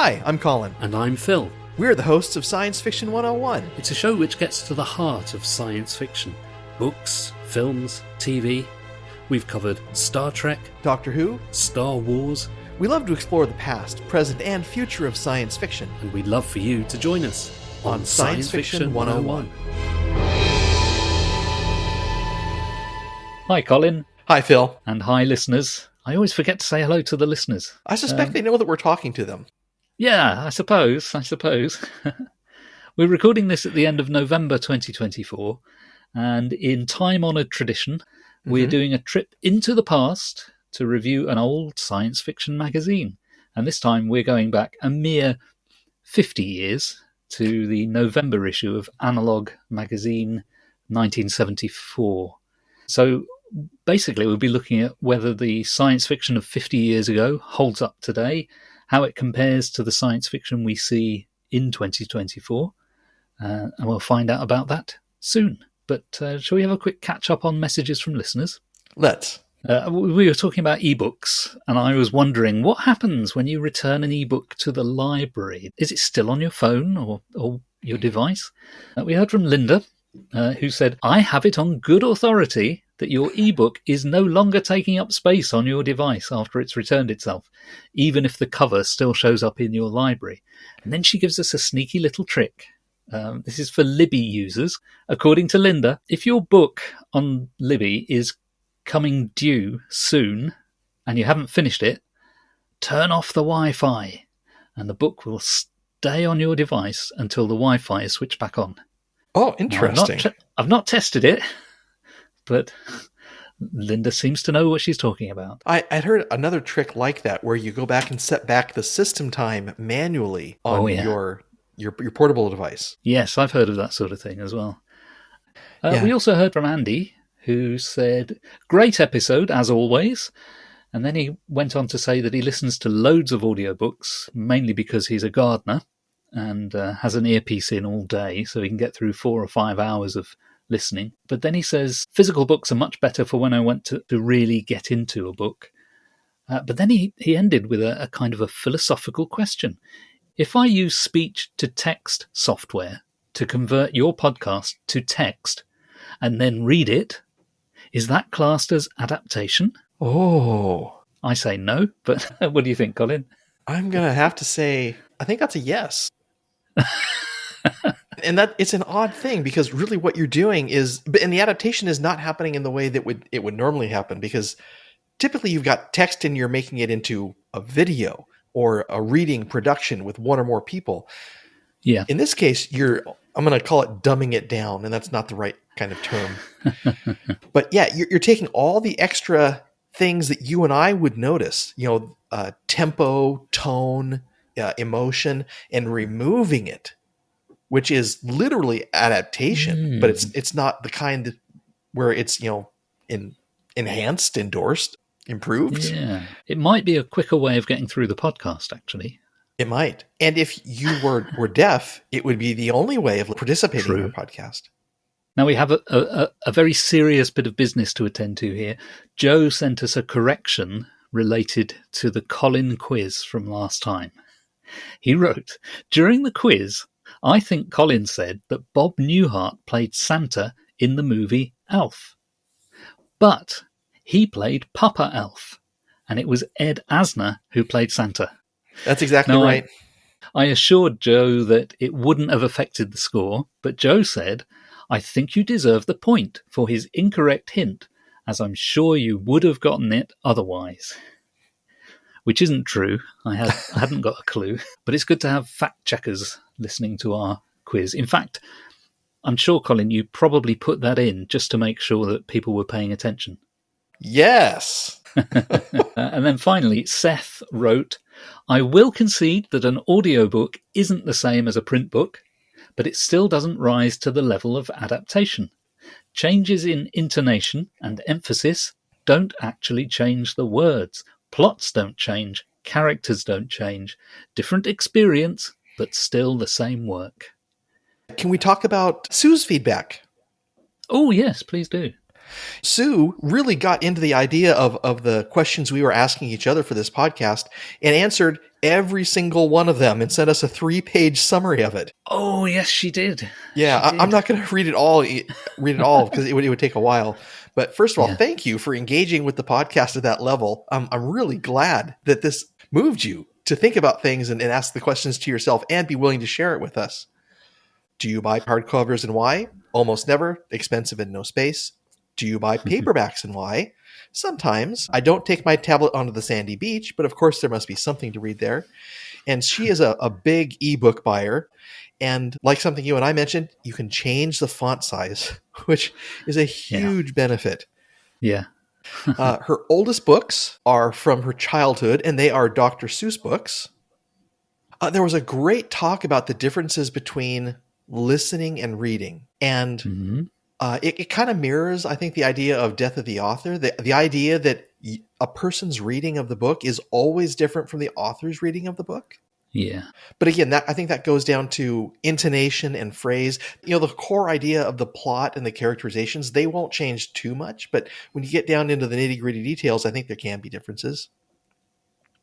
Hi, I'm Colin. And I'm Phil. We're the hosts of Science Fiction 101. It's a show which gets to the heart of science fiction. Books, films, TV. We've covered Star Trek, Doctor Who, Star Wars. We love to explore the past, present, and future of science fiction. And we'd love for you to join us on Science Fiction 101. Hi, Colin. Hi, Phil. And hi, listeners. I always forget to say hello to the listeners. I suspect they know that we're talking to them. Yeah, I suppose. We're recording this at the end of November 2024, and in time-honoured tradition, we're doing a trip into the past to review an old science fiction magazine. And this time we're going back a mere 50 years to the November issue of Analog magazine 1974. So basically we'll be looking at whether the science fiction of 50 years ago holds up today, how it compares to the science fiction we see in 2024, and we'll find out about that soon. But shall we have a quick catch-up on messages from listeners? Let's. We were talking about ebooks, and I was wondering, what happens when you return an ebook to the library? Is it still on your phone or your device? We heard from Linda, who said, I have it on good authority that your ebook is no longer taking up space on your device after it's returned itself, even if the cover still shows up in your library. And then she gives us a sneaky little trick. This is for Libby users. According to Linda, if your book on Libby is coming due soon and you haven't finished it, turn off the Wi-Fi and the book will stay on your device until the Wi-Fi is switched back on. Oh, interesting. I've not tested it, but Linda seems to know what she's talking about. I'd heard another trick like that where you go back and set back the system time manually on your portable device. Yes, I've heard of that sort of thing as well. We also heard from Andy, who said, great episode, as always. And then he went on to say that he listens to loads of audiobooks, mainly because he's a gardener and has an earpiece in all day, so he can get through 4 or 5 hours of listening. But then he says, physical books are much better for when I want to really get into a book. But then he ended with a kind of a philosophical question. If I use speech-to-text software to convert your podcast to text and then read it, is that classed as adaptation? Oh. I say no, but what do you think, Colin? I'm going to have to say, I think that's a yes. And that it's an odd thing because really what you're doing is, and the adaptation is not happening in the way that it would normally happen, because typically you've got text and you're making it into a video or a reading production with one or more people. Yeah. In this case, I'm going to call it dumbing it down, and that's not the right kind of term. But yeah, you're taking all the extra things that you and I would notice, tempo, tone, emotion, and removing it, which is literally adaptation, but it's not the kind where it's, enhanced, endorsed, improved. Yeah. It might be a quicker way of getting through the podcast, actually. It might. And if you were deaf, it would be the only way of participating in our podcast. Now we have a very serious bit of business to attend to here. Joe sent us a correction related to the Colin quiz from last time. He wrote, during the quiz, I think Colin said that Bob Newhart played Santa in the movie Elf. But he played Papa Elf, and it was Ed Asner who played Santa. That's exactly right. I assured Joe that it wouldn't have affected the score, but Joe said, I think you deserve the point for his incorrect hint, as I'm sure you would have gotten it otherwise. Which isn't true. I hadn't got a clue. But it's good to have fact checkers listening to our quiz. In fact, I'm sure, Colin, you probably put that in just to make sure that people were paying attention. Yes. And then finally, Seth wrote, I will concede that an audiobook isn't the same as a print book, but it still doesn't rise to the level of adaptation. Changes in intonation and emphasis don't actually change the words. Plots don't change. Characters don't change. Different experience, but still the same work. Can we talk about Sue's feedback? Oh, yes, please do. Sue really got into the idea of the questions we were asking each other for this podcast and answered every single one of them and sent us a 3-page summary of it. Oh, yes, she did. Yeah, She did. I'm not going to read it all because it would take a while. But first of all, Yeah. thank you for engaging with the podcast at that level. I'm really glad that this moved you to think about things and ask the questions to yourself and be willing to share it with us. Do you buy hardcovers and why? Almost never. Expensive and no space. Do you buy paperbacks and why? Sometimes. I don't take my tablet onto the sandy beach, but of course there must be something to read there. And she is a big ebook buyer. And like something you and I mentioned, you can change the font size, which is a huge benefit. Yeah. Her oldest books are from her childhood, and they are Dr. Seuss books. There was a great talk about the differences between listening and reading. And it kind of mirrors, I think, the idea of death of the author, the idea that a person's reading of the book is always different from the author's reading of the book. Yeah. But again, I think that goes down to intonation and phrase. The core idea of the plot and the characterizations, they won't change too much. But when you get down into the nitty-gritty details, I think there can be differences.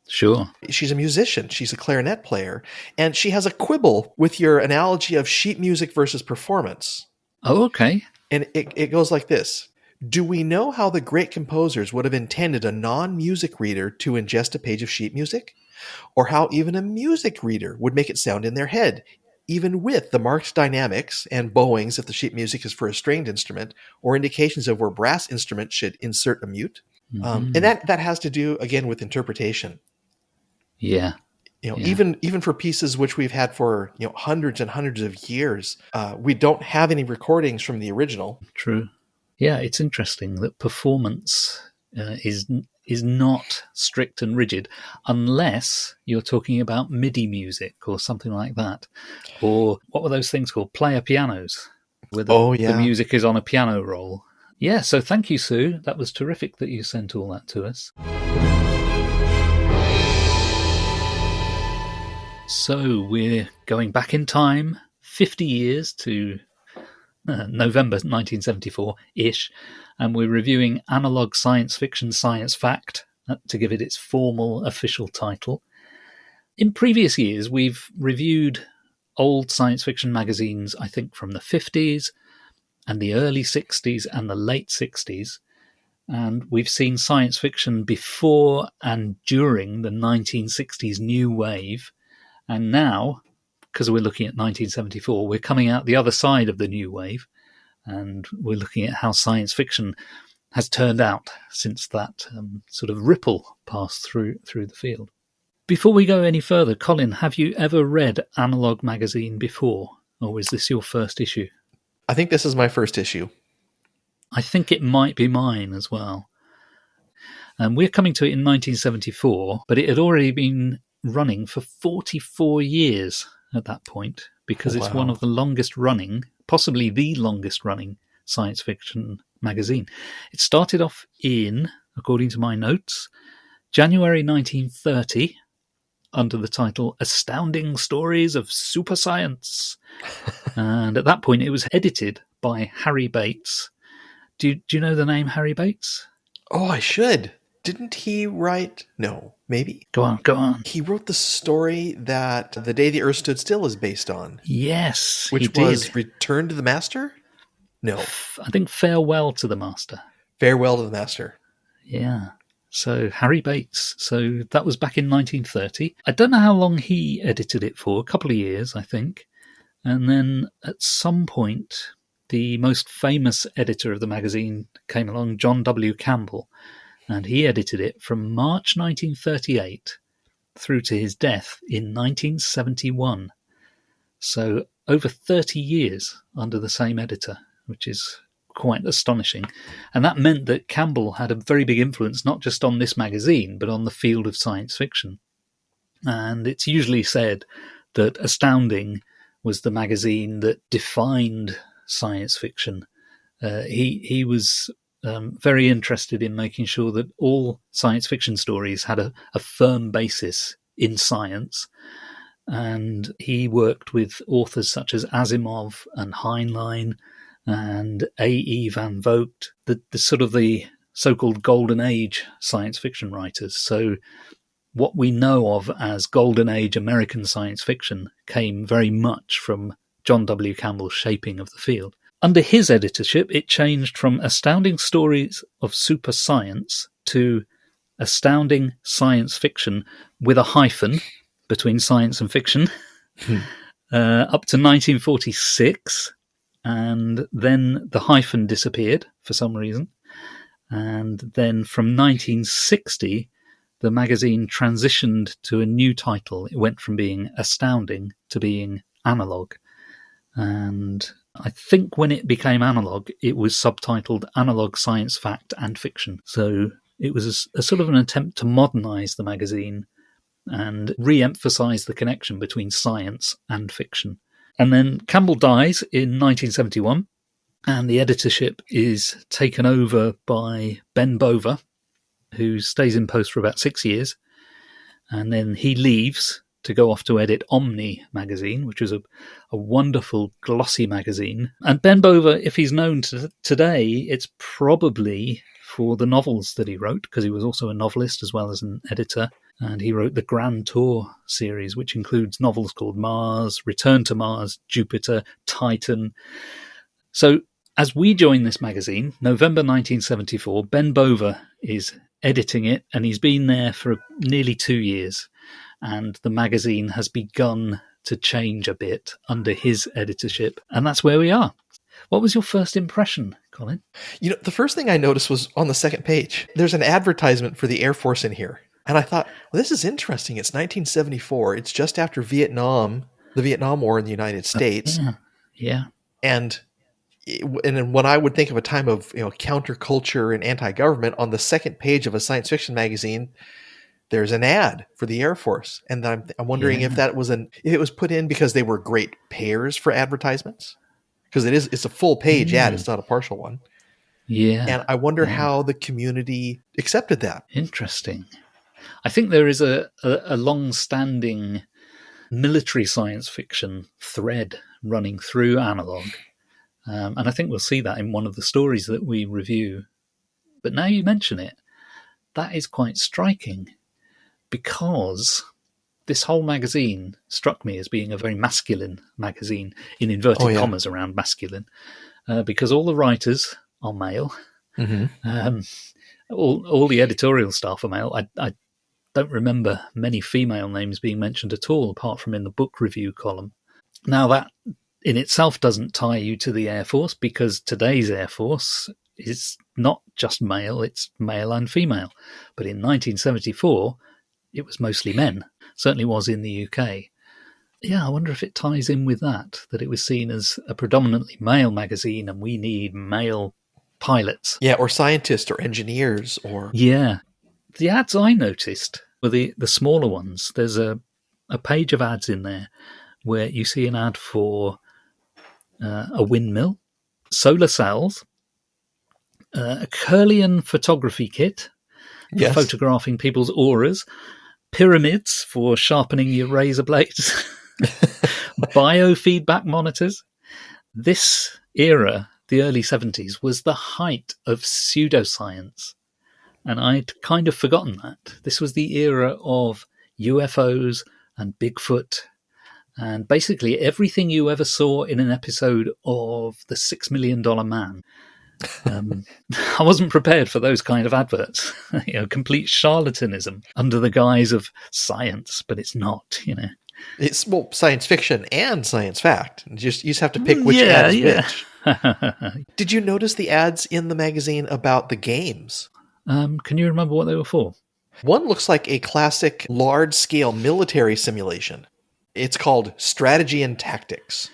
Sure. She's a musician. She's a clarinet player. And she has a quibble with your analogy of sheet music versus performance. Oh, okay. And it goes like this. Do we know how the great composers would have intended a non-music reader to ingest a page of sheet music? Or how even a music reader would make it sound in their head, even with the marked dynamics and bowings if the sheet music is for a stringed instrument, or indications of where brass instruments should insert a mute? And that has to do, again, with interpretation. Yeah. Even for pieces which we've had for hundreds and hundreds of years, we don't have any recordings from the original. True. Yeah, it's interesting that performance is not strict and rigid unless you're talking about MIDI music or something like that. Or what were those things called? Player pianos, where the music is on a piano roll. Yeah, so thank you, Sue. That was terrific that you sent all that to us. So we're going back in time 50 years to November 1974-ish, and we're reviewing Analog Science Fiction Science Fact, to give it its formal official title. In previous years, we've reviewed old science fiction magazines, I think from the 50s and the early 60s and the late 60s, and we've seen science fiction before and during the 1960s new wave. And now, because we're looking at 1974, we're coming out the other side of the new wave, and we're looking at how science fiction has turned out since that sort of ripple passed through the field. Before we go any further, Colin, have you ever read Analog magazine before, or is this your first issue? I think this is my first issue. I think it might be mine as well. And we're coming to it in 1974, but it had already been running for 44 years at that point, because it's one of the longest running, possibly the longest running science fiction magazine. It started off in, according to my notes, January 1930 under the title Astounding Stories of Super Science. And at that point it was edited by Harry Bates. Do you know the name Harry Bates? Oh, I should. Didn't he write? No, maybe. Go on. He wrote the story that The Day the Earth Stood Still is based on. Yes, which was Return to the Master? No. I think Farewell to the Master. Farewell to the Master. Yeah. So Harry Bates. So that was back in 1930. I don't know how long he edited it for, a couple of years, I think. And then at some point, the most famous editor of the magazine came along, John W. Campbell, and he edited it from March 1938 through to his death in 1971. So over 30 years under the same editor, which is quite astonishing. And that meant that Campbell had a very big influence, not just on this magazine, but on the field of science fiction. And it's usually said that Astounding was the magazine that defined science fiction. He was very interested in making sure that all science fiction stories had a firm basis in science. And he worked with authors such as Asimov and Heinlein and A.E. Van Vogt, the sort of the so-called golden age science fiction writers. So what we know of as golden age American science fiction came very much from John W. Campbell's shaping of the field. Under his editorship, it changed from Astounding Stories of Super Science to Astounding Science Fiction with a hyphen between science and fiction up to 1946. And then the hyphen disappeared for some reason. And then from 1960, the magazine transitioned to a new title. It went from being Astounding to being Analog. And I think when it became Analog, it was subtitled Analog Science Fact and Fiction. So it was a sort of an attempt to modernise the magazine and re-emphasise the connection between science and fiction. And then Campbell dies in 1971, and the editorship is taken over by Ben Bova, who stays in post for about 6 years. And then he leaves to go off to edit Omni magazine, which was a wonderful, glossy magazine. And Ben Bova, if he's known today, it's probably for the novels that he wrote, because he was also a novelist as well as an editor. And he wrote the Grand Tour series, which includes novels called Mars, Return to Mars, Jupiter, Titan. So as we join this magazine, November 1974, Ben Bova is editing it, and he's been there for nearly 2 years. And the magazine has begun to change a bit under his editorship. And that's where we are. What was your first impression, Colin? The first thing I noticed was on the second page. There's an advertisement for the Air Force in here. And I thought, well, this is interesting. It's 1974. It's just after the Vietnam War in the United States. Yeah. And when I would think of a time of counterculture and anti-government, on the second page of a science fiction magazine, there's an ad for the Air Force. And I'm wondering if that was if it was put in because they were great payers for advertisements. Because it's a full page ad. It's not a partial one. Yeah. And I wonder how the community accepted that. Interesting. I think there is a long-standing military science fiction thread running through Analog. And I think we'll see that in one of the stories that we review. But now you mention it, that is quite striking, because this whole magazine struck me as being a very masculine magazine, in inverted commas around masculine, because all the writers are male. Mm-hmm. All the editorial staff are male. I don't remember many female names being mentioned at all, apart from in the book review column. Now, that in itself doesn't tie you to the Air Force, because today's Air Force is not just male, it's male and female. But in 1974, it was mostly men. Certainly was in the UK. Yeah, I wonder if it ties in with that it was seen as a predominantly male magazine and we need male pilots. Yeah, or scientists or engineers or... Yeah. The ads I noticed were the smaller ones. There's a page of ads in there where you see an ad for a windmill, solar cells, a Curlian photography kit for photographing people's auras, pyramids for sharpening your razor blades, biofeedback monitors. This era, the early 70s, was the height of pseudoscience. And I'd kind of forgotten that. This was the era of UFOs and Bigfoot and basically everything you ever saw in an episode of The $6 Million Man. I wasn't prepared for those kind of adverts. Complete charlatanism under the guise of science, but it's not, It's science fiction and science fact. You just have to pick which ad is which. Did you notice the ads in the magazine about the games? Can you remember what they were for? One looks like a classic large-scale military simulation. It's called Strategy and Tactics.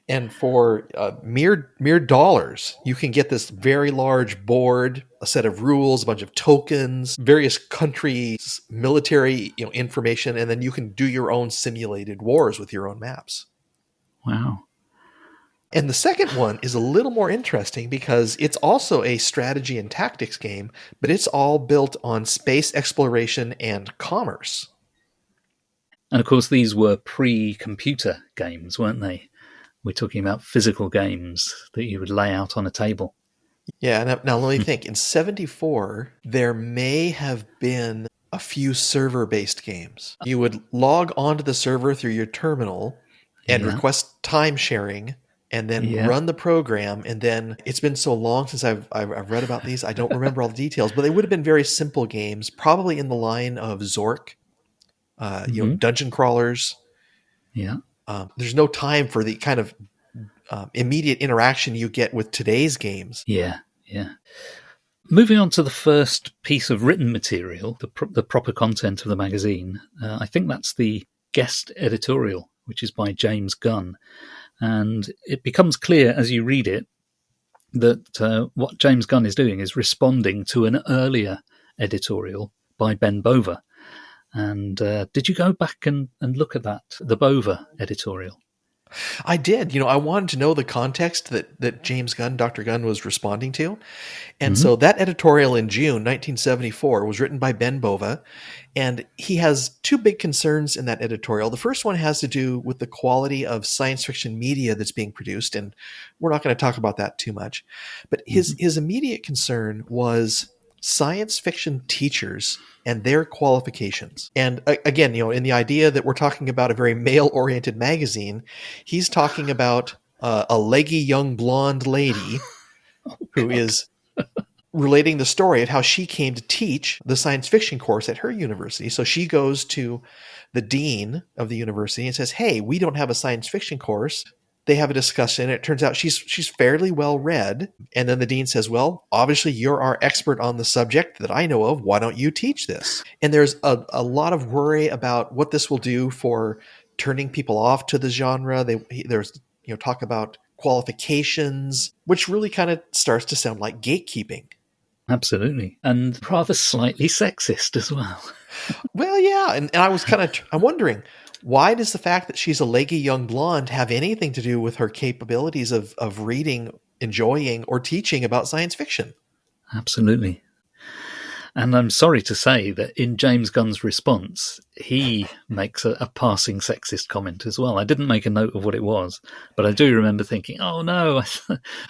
And for mere dollars, you can get this very large board, a set of rules, a bunch of tokens, various countries' military information, and then you can do your own simulated wars with your own maps. Wow. And the second one is a little more interesting because it's also a strategy and tactics game, but it's all built on space exploration and commerce. And of course, these were pre-computer games, weren't they? We're talking about physical games that you would lay out on a table. Yeah, now let me think. In 74, there may have been a few server-based games. You would log onto the server through your terminal and Yeah, request time sharing and then yeah. run the program. And then it's been so long since I've read about these, I don't remember all the details, but they would have been very simple games, probably in the line of Zork, dungeon crawlers. Yeah. There's no time for the kind of immediate interaction you get with today's games. Yeah, yeah. Moving on to the first piece of written material, the proper content of the magazine, I think that's the guest editorial, which is by James Gunn. And it becomes clear as you read it that what James Gunn is doing is responding to an earlier editorial by Ben Bova. And did you go back and look at that, the Bova editorial? I did. I wanted to know the context that James Gunn, Dr. Gunn, was responding to. And so that editorial in June 1974 was written by Ben Bova, and he has two big concerns in that editorial. The first one has to do with the quality of science fiction media that's being produced, and we're not going to talk about that too much. But his immediate concern was science fiction teachers and their qualifications. And again, in the idea that we're talking about a very male-oriented magazine, he's talking about a leggy young blonde lady who is relating the story of how she came to teach the science fiction course at her university. So she goes to the dean of the university and says, "Hey, we don't have a science fiction course." They have a discussion. It turns out she's fairly well read. And then the dean says, "Well, obviously you're our expert on the subject that I know of. Why don't you teach this?" And there's a lot of worry about what this will do for turning people off to the genre. There's talk about qualifications, which really kind of starts to sound like gatekeeping. Absolutely. And rather slightly sexist as well. Well, yeah. And I was I'm wondering, why does the fact that she's a leggy young blonde have anything to do with her capabilities of reading, enjoying, or teaching about science fiction? Absolutely. And I'm sorry to say that in James Gunn's response, he makes a passing sexist comment as well. I didn't make a note of what it was, but I do remember thinking, oh no,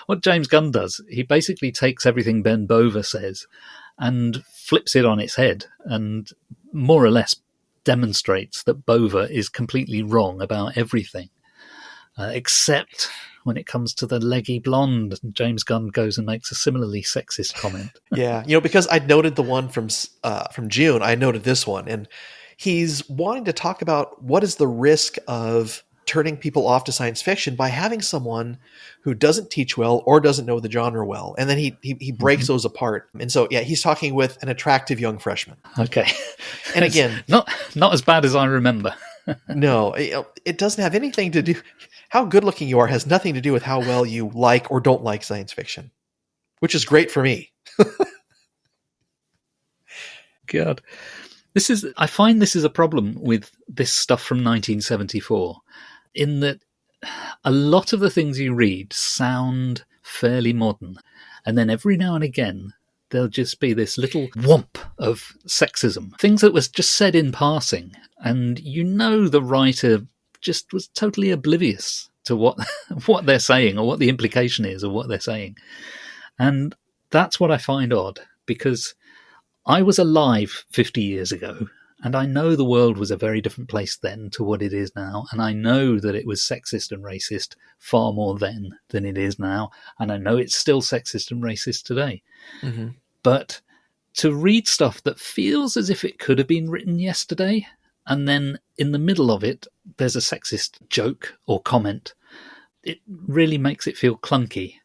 what James Gunn does, he basically takes everything Ben Bova says and flips it on its head and more or less demonstrates that Bova is completely wrong about everything, except when it comes to the leggy blonde. James Gunn goes and makes a similarly sexist comment. Yeah, because I'd noted the one from June, I noted this one, and he's wanting to talk about what is the risk of turning people off to science fiction by having someone who doesn't teach well or doesn't know the genre well, and then he breaks those apart. And so yeah, he's talking with an attractive young freshman. Okay, and again, not as bad as I remember. No, it doesn't have anything to do. How good looking you are has nothing to do with how well you like or don't like science fiction, which is great for me. God, I find this is a problem with this stuff from 1974, in that a lot of the things you read sound fairly modern, and then every now and again there'll just be this little whomp of sexism, things that was just said in passing, and the writer just was totally oblivious to what they're saying or what the implication is of what they're saying. And that's what I find odd, because I was alive 50 years ago, and I know the world was a very different place then to what it is now, and I know that it was sexist and racist far more then than it is now, and I know it's still sexist and racist today. Mm-hmm. But to read stuff that feels as if it could have been written yesterday, and then in the middle of it there's a sexist joke or comment, it really makes it feel clunky.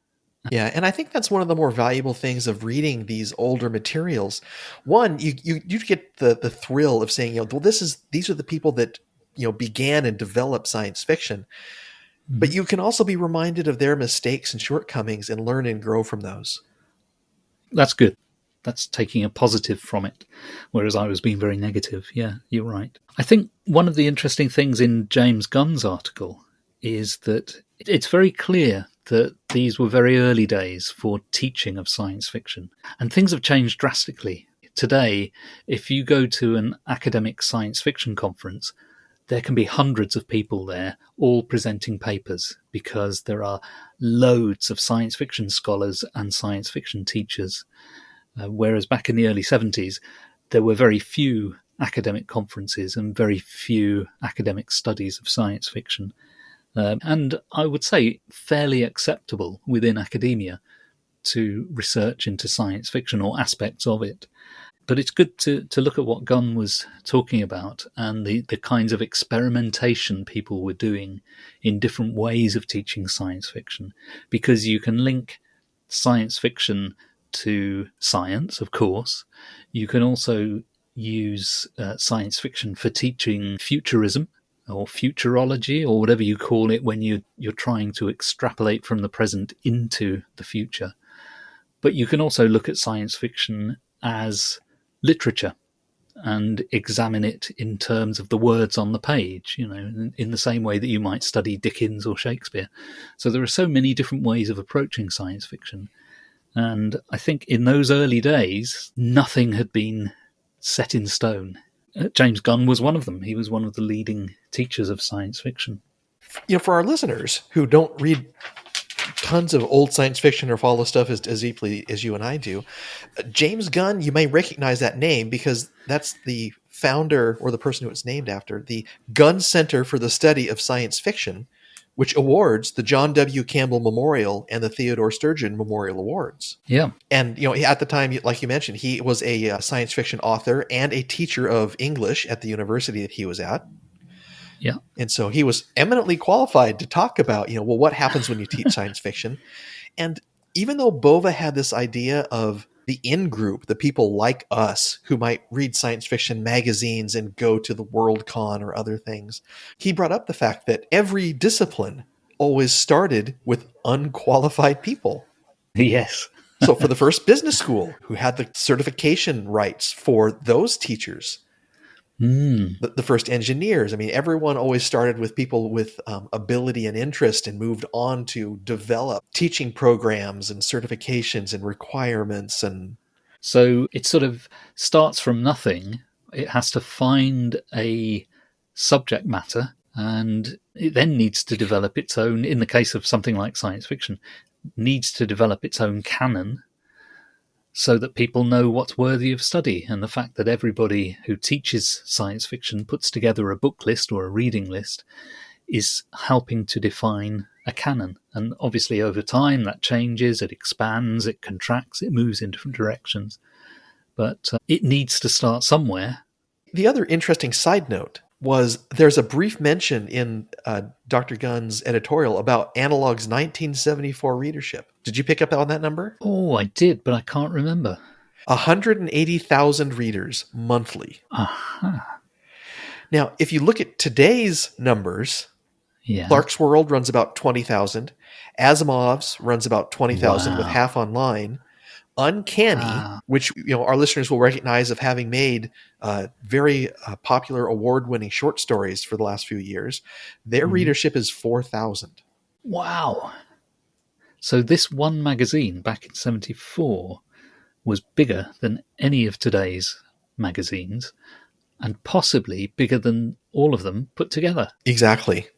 Yeah, and I think that's one of the more valuable things of reading these older materials. One, you get the thrill of saying, well, these are the people that began and developed science fiction. Mm-hmm. But you can also be reminded of their mistakes and shortcomings and learn and grow from those. That's good. That's taking a positive from it, whereas I was being very negative. Yeah, you're right. I think one of the interesting things in James Gunn's article is that it's very clear that these were very early days for teaching of science fiction, and things have changed drastically. Today, if you go to an academic science fiction conference, there can be hundreds of people there all presenting papers because there are loads of science fiction scholars and science fiction teachers. Whereas back in the early 70s, there were very few academic conferences and very few academic studies of science fiction. And I would say fairly acceptable within academia to research into science fiction or aspects of it. But it's good to look at what Gunn was talking about and the kinds of experimentation people were doing in different ways of teaching science fiction, because you can link science fiction to science, of course. You can also use science fiction for teaching futurism or futurology or whatever you call it when you're trying to extrapolate from the present into the future. But you can also look at science fiction as literature and examine it in terms of the words on the page, in the same way that you might study Dickens or Shakespeare. So there are so many different ways of approaching science fiction. And I think in those early days, nothing had been set in stone. James Gunn was one of them. He was one of the leading teachers of science fiction. For our listeners who don't read tons of old science fiction or follow stuff as deeply as you and I do, James Gunn, you may recognize that name because that's the founder, or the person who it's named after, the Gunn Center for the Study of Science Fiction, which awards the John W. Campbell Memorial and the Theodore Sturgeon Memorial Awards. Yeah. And, at the time, like you mentioned, he was a science fiction author and a teacher of English at the university that he was at. Yeah. And so he was eminently qualified to talk about, what happens when you teach science fiction. And even though Bova had this idea of the in-group, the people like us who might read science fiction magazines and go to the Worldcon or other things, he brought up the fact that every discipline always started with unqualified people. Yes. So for the first business school, who had the certification rights for those teachers, the first engineers, everyone always started with people with ability and interest and moved on to develop teaching programs and certifications and requirements. And so it sort of starts from nothing. It has to find a subject matter, and it then needs to develop its own, in the case of something like science fiction, needs to develop its own canon so that people know what's worthy of study. And the fact that everybody who teaches science fiction puts together a book list or a reading list is helping to define a canon. And obviously over time that changes, it expands, it contracts, it moves in different directions. But it needs to start somewhere. The other interesting side note was there's a brief mention in Dr. Gunn's editorial about Analog's 1974 readership. Did you pick up on that number? Oh, I did, but I can't remember. 180,000 readers monthly. Uh-huh. Now, if you look at today's numbers, Clark's World runs about 20,000. Asimov's runs about 20,000 with half online. Uncanny, which our listeners will recognize of having made very popular award-winning short stories for the last few years, their readership is 4,000. Wow. So this one magazine back in 74 was bigger than any of today's magazines and possibly bigger than all of them put together. Exactly.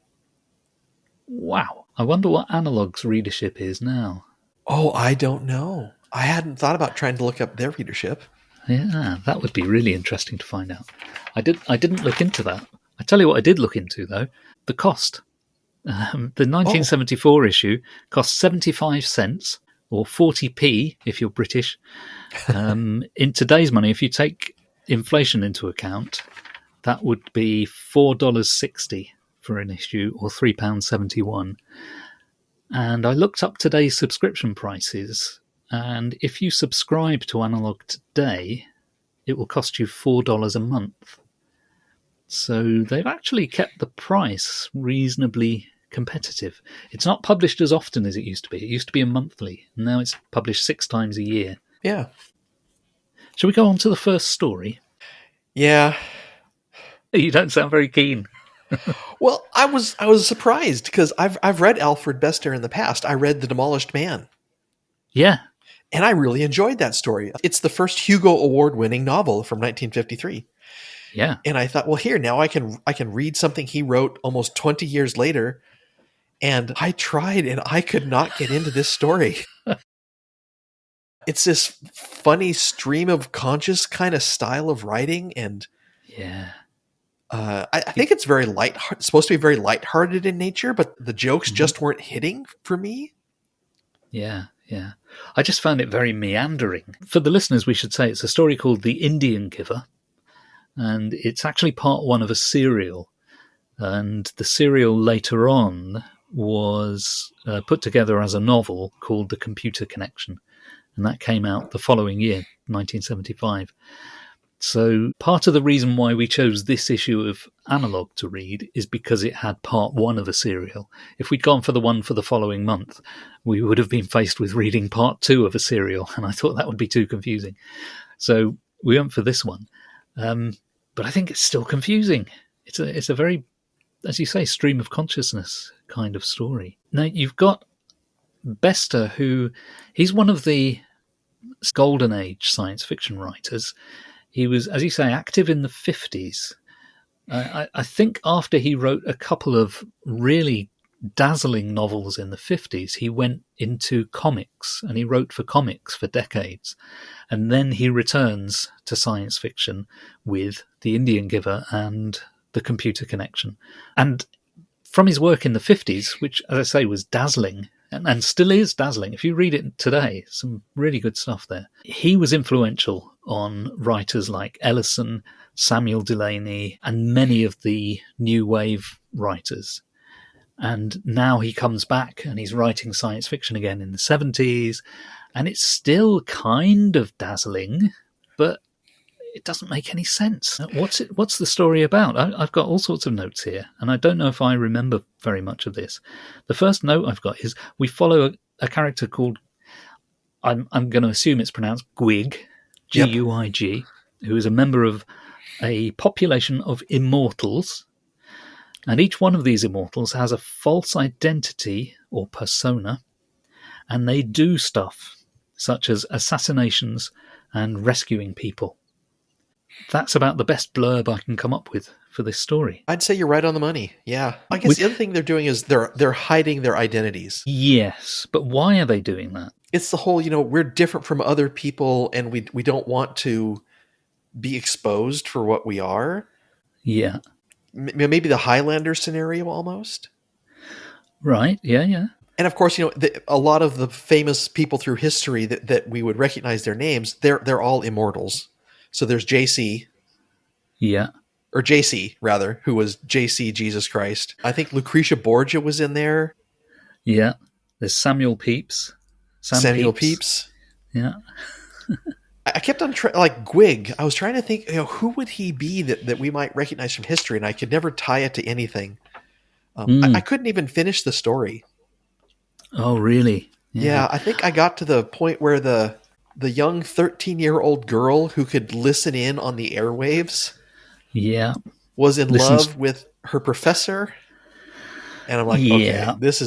Wow. I wonder what Analog's readership is now. Oh, I don't know. I hadn't thought about trying to look up their readership. Yeah, that would be really interesting to find out. I didn't look into that. I tell you what I did look into, though. The cost. The 1974 issue cost 75 cents, or 40p if you're British. In today's money, if you take inflation into account, that would be $4.60 for an issue, or £3.71. And I looked up today's subscription prices, and if you subscribe to Analog today, it will cost you $4 a month. So they've actually kept the price reasonably competitive. It's not published as often as it used to be. It used to be a monthly, and now it's published 6 times a year. Yeah. Shall we go on to the first story? Yeah. You don't sound very keen. Well, I was surprised because I've read Alfred Bester in the past. I read The Demolished Man. Yeah. And I really enjoyed that story. It's the first Hugo Award-winning novel from 1953. Yeah. And I thought, well, here now I can read something he wrote almost 20 years later. And I tried and I could not get into this story. It's this funny stream of conscious kind of style of writing, and Yeah. I think it's very supposed to be very lighthearted in nature, but the jokes Mhm. just weren't hitting for me. Yeah, yeah. I just found it very meandering. For the listeners, we should say it's a story called The Indian Giver, and it's actually part one of a serial. And the serial later on was put together as a novel called The Computer Connection, and that came out the following year, 1975. So part of the reason why we chose this issue of Analog to read is because it had part one of a serial. If we'd gone for the one for the following month, we would have been faced with reading part two of a serial, and I thought that would be too confusing. So we went for this one. But I think it's still confusing. It's a very, as you say, stream of consciousness kind of story. Now, you've got Bester, he's one of the golden age science fiction writers. He was, as you say, active in the 50s. I think after he wrote a couple of really dazzling novels in the 50s, he went into comics, and he wrote for comics for decades. And then he returns to science fiction with The Indian Giver and The Computer Connection. And from his work in the 50s, which, as I say, was dazzling, and still is dazzling. If you read it today, some really good stuff there. He was influential on writers like Ellison, Samuel Delany, and many of the new wave writers. And now he comes back and he's writing science fiction again in the 70s, and it's still kind of dazzling, but it doesn't make any sense. What's the story about? I've got all sorts of notes here, and I don't know if I remember very much of this. The first note I've got is we follow a character called, I'm going to assume it's pronounced Gwig, Guig, who is a member of a population of immortals, and each one of these immortals has a false identity or persona, and they do stuff such as assassinations and rescuing people. That's about the best blurb I can come up with for this story. I'd say you're right on the money. Yeah. I guess the other thing they're doing is they're hiding their identities. Yes, but why are they doing that? It's the whole, we're different from other people, and we don't want to be exposed for what we are. Yeah. Maybe the Highlander scenario almost. Right, yeah. And of course, a lot of the famous people through history that we would recognize their names, they're all immortals. So there's JC. Yeah. Or JC, rather, who was JC Jesus Christ. I think Lucretia Borgia was in there. Yeah. There's Samuel Pepys. Samuel Pepys. Yeah. I kept on like Gwig. I was trying to think, who would he be that we might recognize from history, and I could never tie it to anything. I couldn't even finish the story. Oh, really? Yeah, I think I got to the point where the young 13-year-old girl who could listen in on the airwaves was in love with her professor. And I'm like, okay, this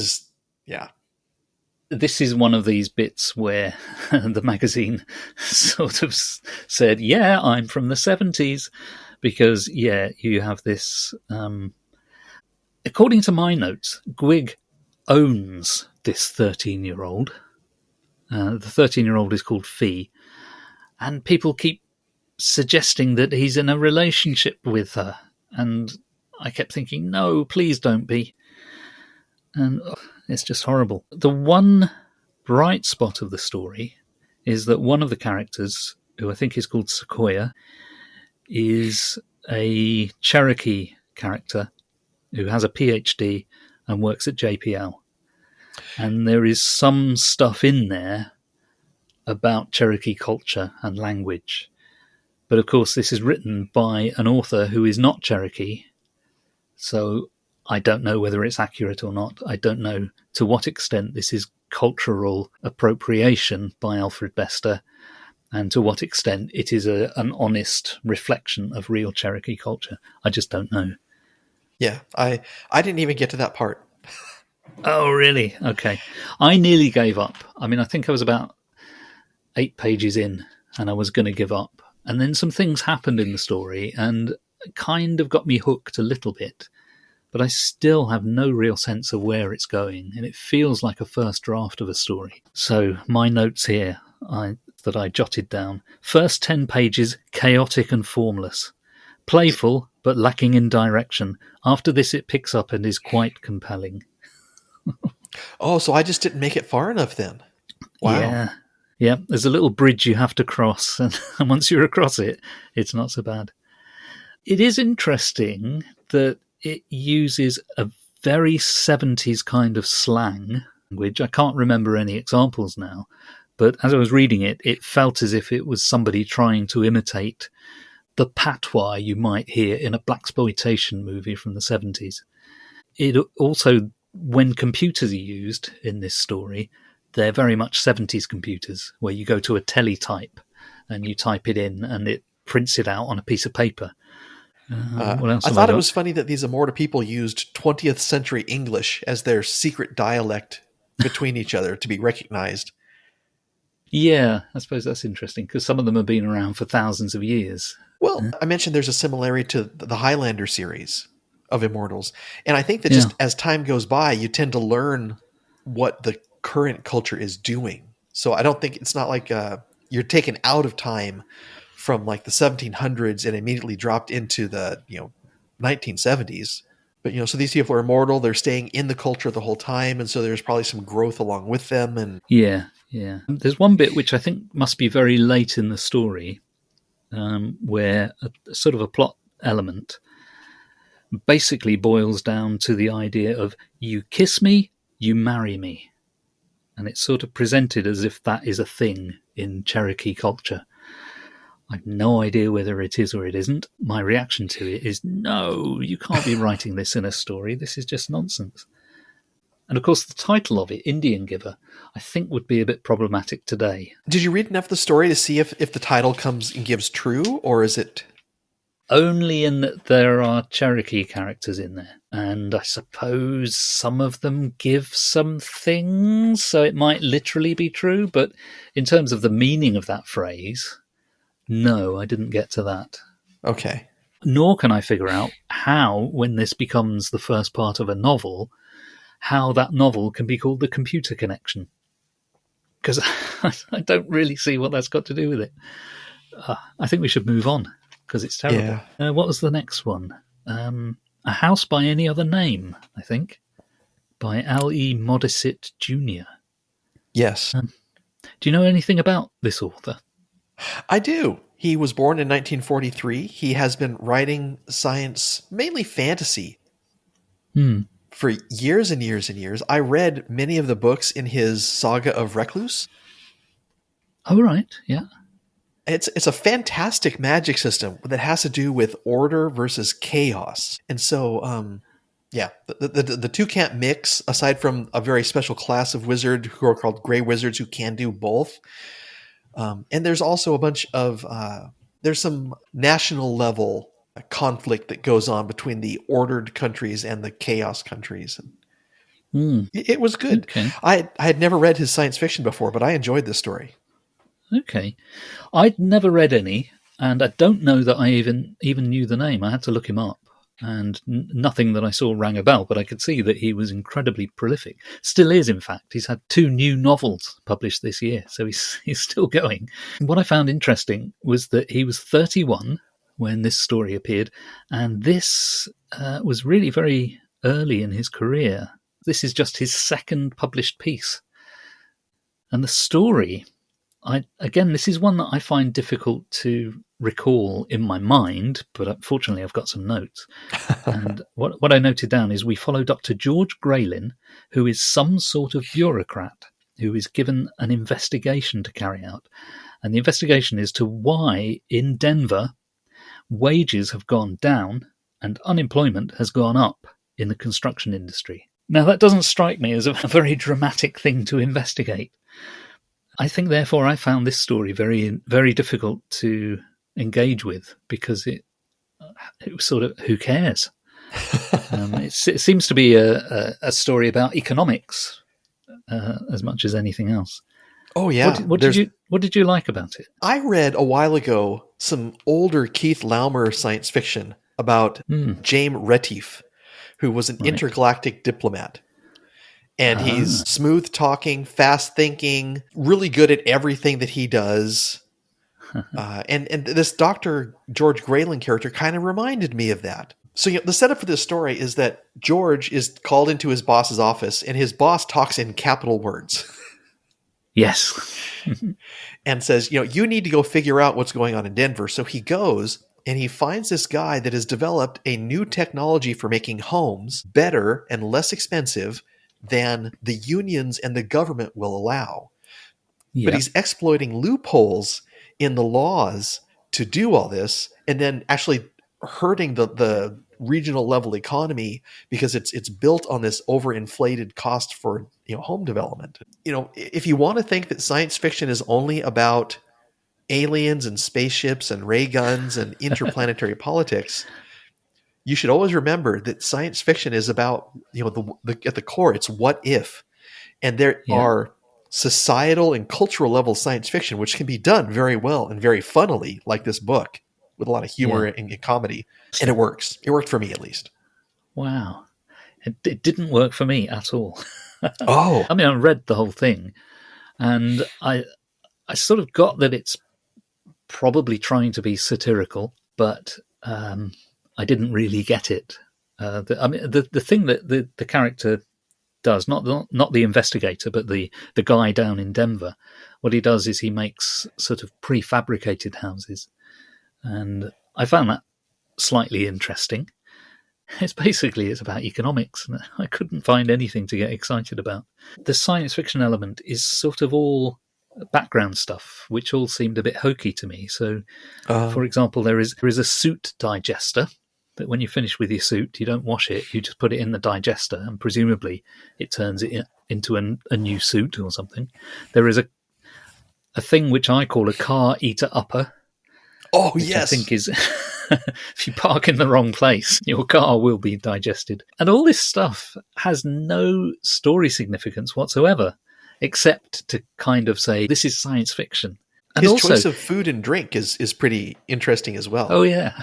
is one of these bits where the magazine sort of said, I'm from the 70s, because, you have this... according to my notes, Gwig owns this 13-year-old. The 13-year-old is called Fee, and people keep suggesting that he's in a relationship with her, and I kept thinking, no, please don't be. And it's just horrible. The one bright spot of the story is that one of the characters, who I think is called Sequoia, is a Cherokee character who has a PhD and works at JPL. And there is some stuff in there about Cherokee culture and language. But of course, this is written by an author who is not Cherokee. So I don't know whether it's accurate or not. I don't know to what extent this is cultural appropriation by Alfred Bester, and to what extent it is an honest reflection of real Cherokee culture. I just don't know. Yeah, I didn't even get to that part. Oh, really? Okay. I nearly gave up. I mean, I think I was about 8 pages in and I was going to give up. And then some things happened in the story, and kind of got me hooked a little bit, but I still have no real sense of where it's going, and it feels like a first draft of a story. So my notes here that I jotted down. First 10 pages, chaotic and formless. Playful, but lacking in direction. After this, it picks up and is quite compelling. Oh, so I just didn't make it far enough then. Wow. Yeah. There's a little bridge you have to cross, and once you're across it, it's not so bad. It is interesting that it uses a very 70s kind of slang language. I can't remember any examples now, but as I was reading it, it felt as if it was somebody trying to imitate the patois you might hear in a blaxploitation movie from the 70s. It also, when computers are used in this story, they're very much 70s computers, where you go to a teletype and you type it in and it prints it out on a piece of paper. What else I have thought got? it was funny that these Immortal people used 20th century English as their secret dialect between each other to be recognized. Yeah, I suppose that's interesting, because some of them have been around for thousands of years. Well, I mentioned there's a similarity to the Highlander series of Immortals. And I think that just as time goes by, you tend to learn what the current culture is doing. So I don't think it's not like you're taken out of time from like the 1700s and immediately dropped into the 1970s. But so these people are immortal. They're staying in the culture the whole time, and so there's probably some growth along with them. And Yeah. There's one bit which I think must be very late in the story, where a sort of a plot element basically boils down to the idea of you kiss me, you marry me. And it's sort of presented as if that is a thing in Cherokee culture. I've no idea whether it is or it isn't. My reaction to it is, no, you can't be writing this in a story. This is just nonsense. And of course, the title of it, Indian Giver, I think would be a bit problematic today. Did you read enough of the story to see if the title comes and gives true, or is it... Only in that there are Cherokee characters in there. And I suppose some of them give some things, so it might literally be true. But in terms of the meaning of that phrase, no, I didn't get to that. Okay. Nor can I figure out how, when this becomes the first part of a novel, how that novel can be called The Computer Connection. Because I don't really see what that's got to do with it. I think we should move on, because it's terrible. Yeah. What was the next one? A House by Any Other Name, I think, by L.E. Modesitt Jr. Yes. Do you know anything about this author? I do. He was born in 1943. He has been writing science, mainly fantasy, for years and years and years. I read many of the books in his Saga of Recluse. Oh, right, yeah. It's a fantastic magic system that has to do with order versus chaos. And so, the two can't mix, aside from a very special class of wizard who are called gray wizards who can do both. And there's also a bunch of, there's some national level conflict that goes on between the ordered countries and the chaos countries. It was good. Okay. I had never read his science fiction before, but I enjoyed this story. Okay. I'd never read any, and I don't know that I even knew the name. I had to look him up, and nothing that I saw rang a bell, but I could see that he was incredibly prolific. Still is, in fact. He's had 2 new novels published this year, so he's still going. What I found interesting was that he was 31 when this story appeared, and this was really very early in his career. This is just his second published piece. And the story... this is one that I find difficult to recall in my mind, but fortunately I've got some notes. And what I noted down is we follow Dr. George Graylin, who is some sort of bureaucrat who is given an investigation to carry out. And the investigation is to why in Denver wages have gone down and unemployment has gone up in the construction industry. Now that doesn't strike me as a very dramatic thing to investigate. I think, therefore, I found this story very, very difficult to engage with, because it was sort of, who cares? It seems to be a story about economics as much as anything else. Oh yeah. What did you like about it? I read a while ago some older Keith Laumer science fiction about Mm. James Retief, who was an Right. intergalactic diplomat. And he's smooth talking, fast thinking, really good at everything that he does. And this Dr. George Grayling character kind of reminded me of that. So the setup for this story is that George is called into his boss's office, and his boss talks in capital words. Yes. And says, you need to go figure out what's going on in Denver. So he goes and he finds this guy that has developed a new technology for making homes better and less expensive than the unions and the government will allow. But he's exploiting loopholes in the laws to do all this, and then actually hurting the regional level economy because it's built on this overinflated cost for home development. If you want to think that science fiction is only about aliens and spaceships and ray guns and interplanetary politics, you should always remember that science fiction is about at the core, it's what if. And there are societal and cultural level science fiction which can be done very well and very funnily, like this book, with a lot of humor and comedy. And it works. It worked for me, at least. Wow. It didn't work for me at all. Oh. I mean, I read the whole thing, and I sort of got that it's probably trying to be satirical, but I didn't really get it. The thing that the character does, not the investigator, but the guy down in Denver, what he does is he makes sort of prefabricated houses, and I found that slightly interesting. It's about economics, and I couldn't find anything to get excited about. The science fiction element is sort of all background stuff, which all seemed a bit hokey to me. So, for example, there is a suit digester that when you finish with your suit, you don't wash it, you just put it in the digester, and presumably it turns it into a new suit or something. There is a thing which I call a car eater upper. Oh, which yes. I think is, if you park in the wrong place, your car will be digested. And all this stuff has no story significance whatsoever, except to kind of say, this is science fiction. And his also, choice of food and drink is pretty interesting as well. Oh, yeah.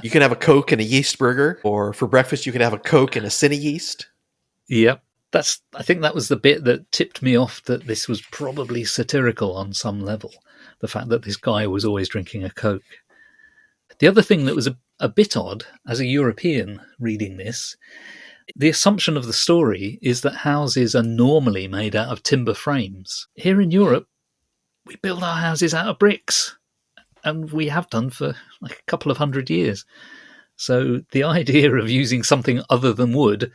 You can have a Coke and a yeast burger, or for breakfast you can have a Coke and a cine yeast. Yep. I think that was the bit that tipped me off that this was probably satirical on some level. The fact that this guy was always drinking a Coke. The other thing that was a bit odd, as a European reading this, the assumption of the story is that houses are normally made out of timber frames. Here in Europe, we build our houses out of bricks, and we have done for like a couple of 100 years. So the idea of using something other than wood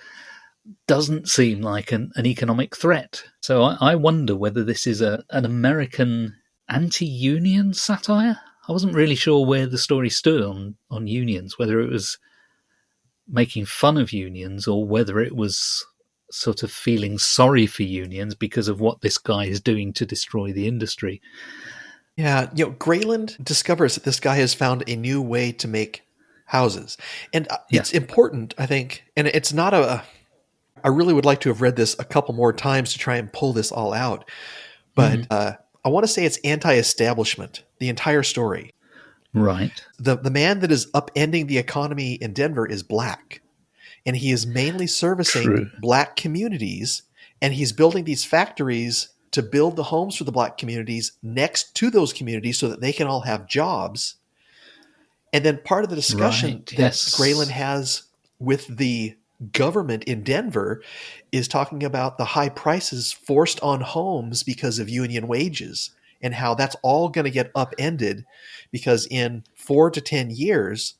doesn't seem like an economic threat. So I wonder whether this is an American anti-union satire. I wasn't really sure where the story stood on unions, whether it was making fun of unions or whether it was sort of feeling sorry for unions because of what this guy is doing to destroy the industry. Yeah, Grayland discovers that this guy has found a new way to make houses. And it's important, I think, and it's not I really would like to have read this a couple more times to try and pull this all out. But I want to say it's anti-establishment, the entire story. Right. The man that is upending the economy in Denver is black. And he is mainly servicing black communities. And he's building these factories to build the homes for the black communities next to those communities so that they can all have jobs. And then part of the discussion that Grayland has with the government in Denver is talking about the high prices forced on homes because of union wages and how that's all going to get upended because in 4 to 10 years,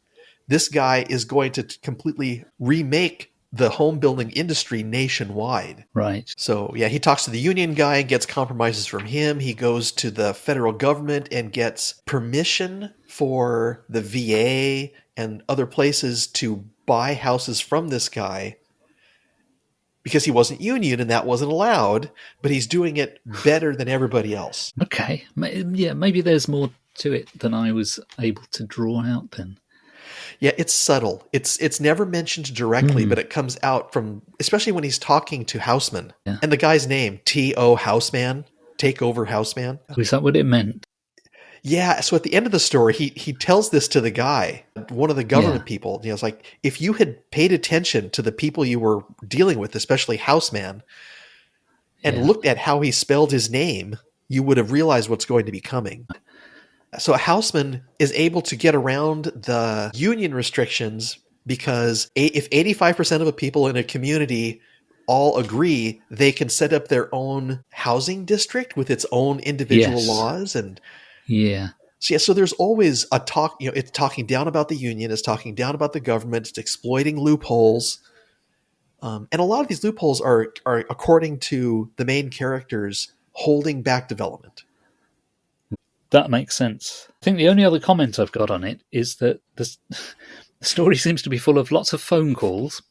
this guy is going to completely remake the home building industry nationwide. Right. So, he talks to the union guy and gets compromises from him. He goes to the federal government and gets permission for the VA and other places to buy houses from this guy because he wasn't union and that wasn't allowed, but he's doing it better than everybody else. Okay. Yeah, maybe there's more to it than I was able to draw out then. Yeah, it's subtle. It's never mentioned directly, but it comes out from, especially when he's talking to Houseman. Yeah. And the guy's name, T.O. Houseman, Takeover Houseman. Is that what it meant? Yeah, so at the end of the story, he tells this to the guy, one of the Yeah. government people. It's like, if you had paid attention to the people you were dealing with, especially Houseman, and Yeah. looked at how he spelled his name, you would have realized what's going to be coming. So Houseman is able to get around the union restrictions because if 85% of the people in a community all agree, they can set up their own housing district with its own individual Yes. laws. And Yeah. so, yeah, so there's always a talk, it's talking down about the union, it's talking down about the government, it's exploiting loopholes. And a lot of these loopholes are, according to the main characters, holding back development. That makes sense. I think the only other comment I've got on it is that the story seems to be full of lots of phone calls.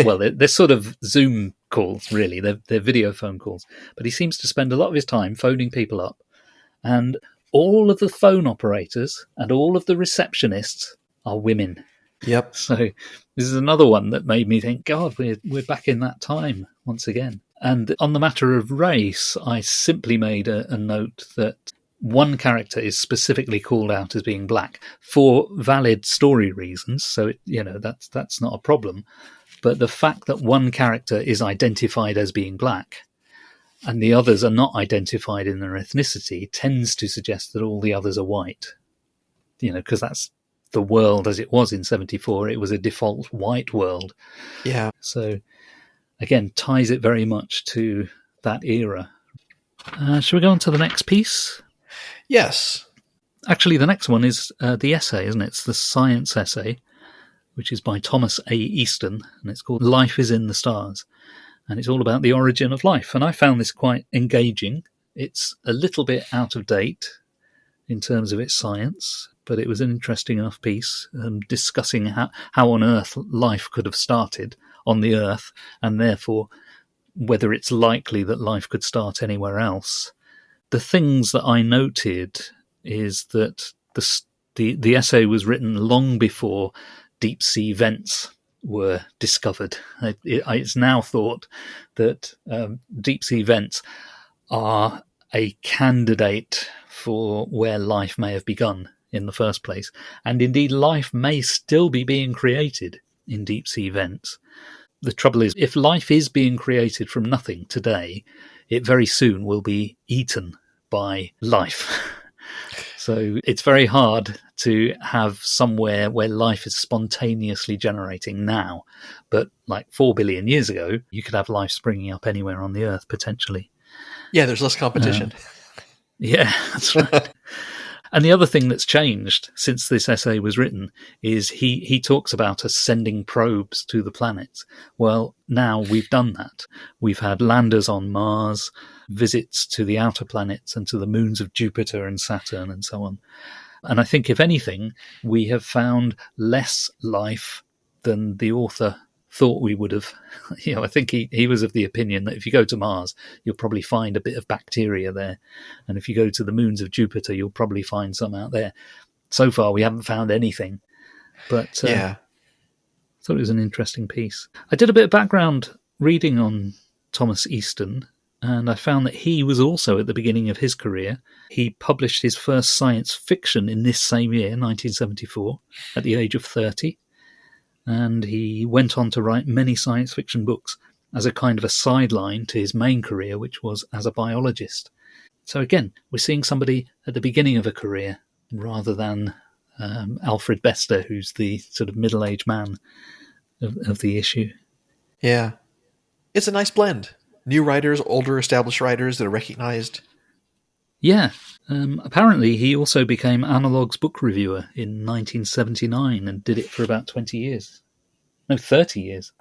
Well, they're sort of Zoom calls, really. They're video phone calls. But he seems to spend a lot of his time phoning people up. And all of the phone operators and all of the receptionists are women. Yep. So this is another one that made me think, God, we're back in that time once again. And on the matter of race, I simply made a note that one character is specifically called out as being black for valid story reasons. So that's not a problem. But the fact that one character is identified as being black and the others are not identified in their ethnicity tends to suggest that all the others are white. Because that's the world as it was in 74. It was a default white world. Yeah. So again, ties it very much to that era. Shall we go on to the next piece? Yes. Actually, the next one is the essay, isn't it? It's the science essay, which is by Thomas A. Easton, and it's called Life is in the Stars. And it's all about the origin of life. And I found this quite engaging. It's a little bit out of date in terms of its science, but it was an interesting enough piece discussing how on Earth life could have started on the Earth, and therefore whether it's likely that life could start anywhere else. The things that I noted is that the essay was written long before deep sea vents were discovered. It's now thought that deep sea vents are a candidate for where life may have begun in the first place. And indeed, life may still be being created in deep sea vents. The trouble is, if life is being created from nothing today, it very soon will be eaten by life. So it's very hard to have somewhere where life is spontaneously generating now. But like 4 billion years ago, you could have life springing up anywhere on the Earth, potentially. Yeah, there's less competition. Yeah, that's right. And the other thing that's changed since this essay was written is he talks about us sending probes to the planets. Well, now we've done that. We've had landers on Mars, visits to the outer planets and to the moons of Jupiter and Saturn and so on. And I think, if anything, we have found less life than the author thought we would have. I think he was of the opinion that if you go to Mars, you'll probably find a bit of bacteria there. And if you go to the moons of Jupiter, you'll probably find some out there. So far, we haven't found anything. But yeah. I thought it was an interesting piece. I did a bit of background reading on Thomas Easton, and I found that he was also at the beginning of his career. He published his first science fiction in this same year, 1974, at the age of 30. And he went on to write many science fiction books as a kind of a sideline to his main career, which was as a biologist. So again, we're seeing somebody at the beginning of a career rather than Alfred Bester, who's the sort of middle-aged man of the issue. Yeah. It's a nice blend. New writers, older established writers that are recognized. Yeah. Apparently, he also became Analog's book reviewer in 1979 and did it for about 20 years. No, 30 years.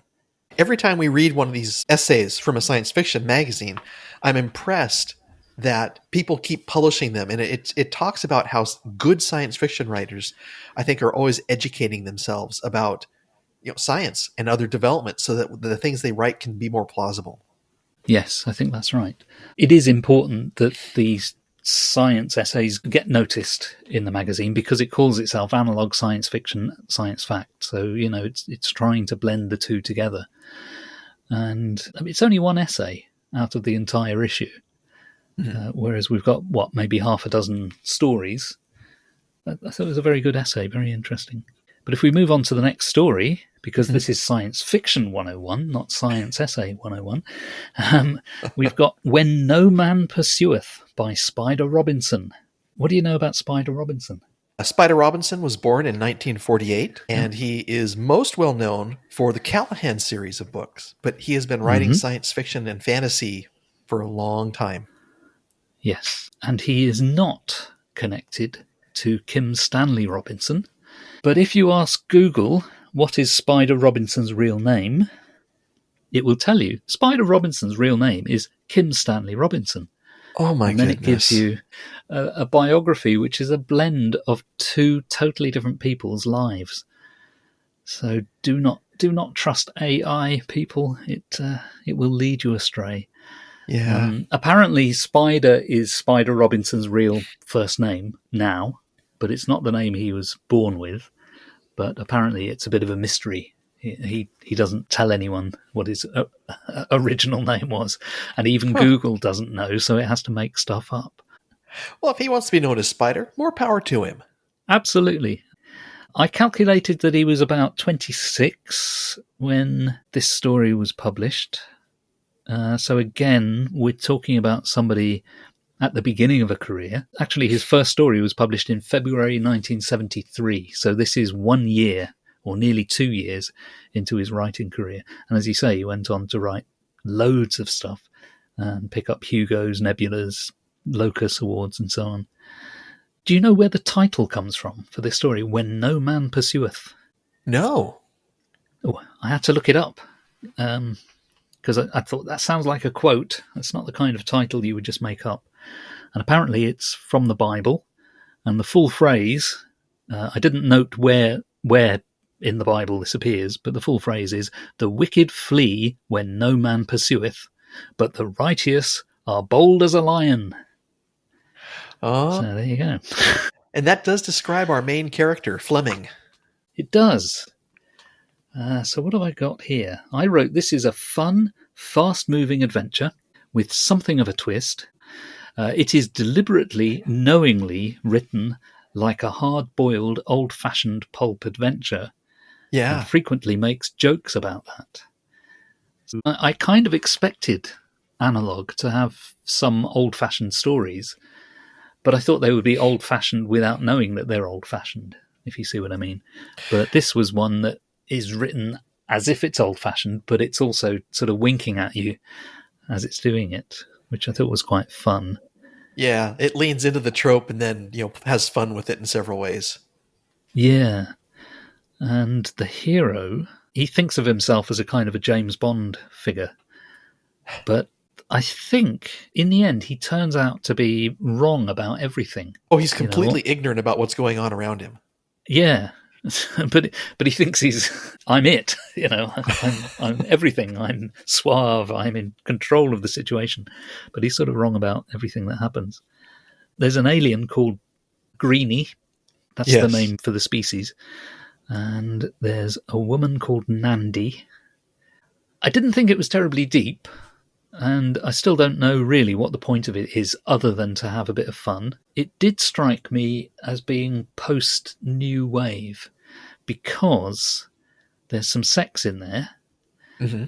Every time we read one of these essays from a science fiction magazine, I'm impressed that people keep publishing them. And it talks about how good science fiction writers, I think, are always educating themselves about science and other developments so that the things they write can be more plausible. Yes, I think that's right. It is important that these science essays get noticed in the magazine because it calls itself Analog Science Fiction, Science Fact. So, it's trying to blend the two together. And it's only one essay out of the entire issue. whereas we've got, maybe half a dozen stories. I thought it was a very good essay, very interesting. But if we move on to the next story, because this is Science Fiction 101, not Science Essay 101, we've got When No Man Pursueth by Spider Robinson. What do you know about Spider Robinson? Spider Robinson was born in 1948, and he is most well known for the Callahan series of books, but he has been writing science fiction and fantasy for a long time. Yes, and he is not connected to Kim Stanley Robinson. But if you ask Google what is Spider Robinson's real name, it will tell you Spider Robinson's real name is Kim Stanley Robinson. Oh my goodness. And then it gives you a biography which is a blend of two totally different people's lives. So do not trust AI, people. It will lead you astray. Yeah. Apparently Spider is Spider Robinson's real first name now, but it's not the name he was born with. But apparently it's a bit of a mystery. He doesn't tell anyone what his original name was, and even Google doesn't know, so it has to make stuff up. Well, if he wants to be known as Spider, more power to him. Absolutely. I calculated that he was about 26 when this story was published. So again, we're talking about somebody at the beginning of a career. Actually, his first story was published in February 1973, so this is 1 year or nearly 2 years into his writing career. And as you say, he went on to write loads of stuff and pick up Hugo's, Nebulas, Locus Awards and so on. Do you know where the title comes from for this story, When No Man Pursueth? No. Oh, I had to look it up because I thought that sounds like a quote. That's not the kind of title you would just make up. And apparently it's from the Bible. And the full phrase, I didn't note where in the Bible this appears, but the full phrase is, "The wicked flee when no man pursueth, but the righteous are bold as a lion." So there you go. And that does describe our main character, Fleming. It does. So what have I got here? I wrote, this is a fun, fast-moving adventure with something of a twist. It is deliberately, knowingly written like a hard-boiled, old-fashioned pulp adventure. Yeah. And frequently makes jokes about that. So I kind of expected Analog to have some old-fashioned stories, but I thought they would be old-fashioned without knowing that they're old-fashioned, if you see what I mean. But this was one that is written as if it's old-fashioned, but it's also sort of winking at you as it's doing it, which I thought was quite fun. Yeah, it leans into the trope and then, has fun with it in several ways. Yeah. And the hero, he thinks of himself as a kind of a James Bond figure. But I think, in the end, he turns out to be wrong about everything. Oh, he's completely ignorant about what's going on around him. Yeah. But he thinks I'm it, I'm everything. I'm suave. I'm in control of the situation. But he's sort of wrong about everything that happens. There's an alien called Greenie. That's the name for the species. And there's a woman called Nandi. I didn't think it was terribly deep, and I still don't know really what the point of it is other than to have a bit of fun. It did strike me as being post-New Wave because there's some sex in there. Mm-hmm.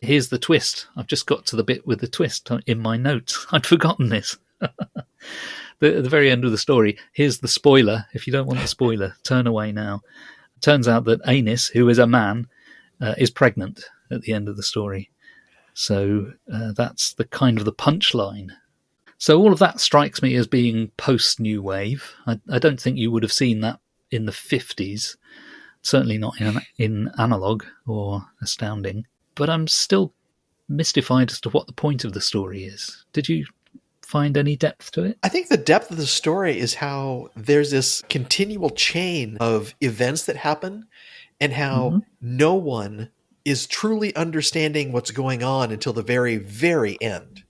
Here's the twist. I've just got to the bit with the twist in my notes. I'd forgotten this. At the very end of the story, here's the spoiler. If you don't want the spoiler, turn away now. It turns out that Anis, who is a man, is pregnant at the end of the story. So that's the kind of the punchline. So all of that strikes me as being post-New Wave. I don't think you would have seen that in the 50s. Certainly not in Analog or Astounding. But I'm still mystified as to what the point of the story is. Did you find any depth to it? I think the depth of the story is how there's this continual chain of events that happen and how no one is truly understanding what's going on until the very, very end.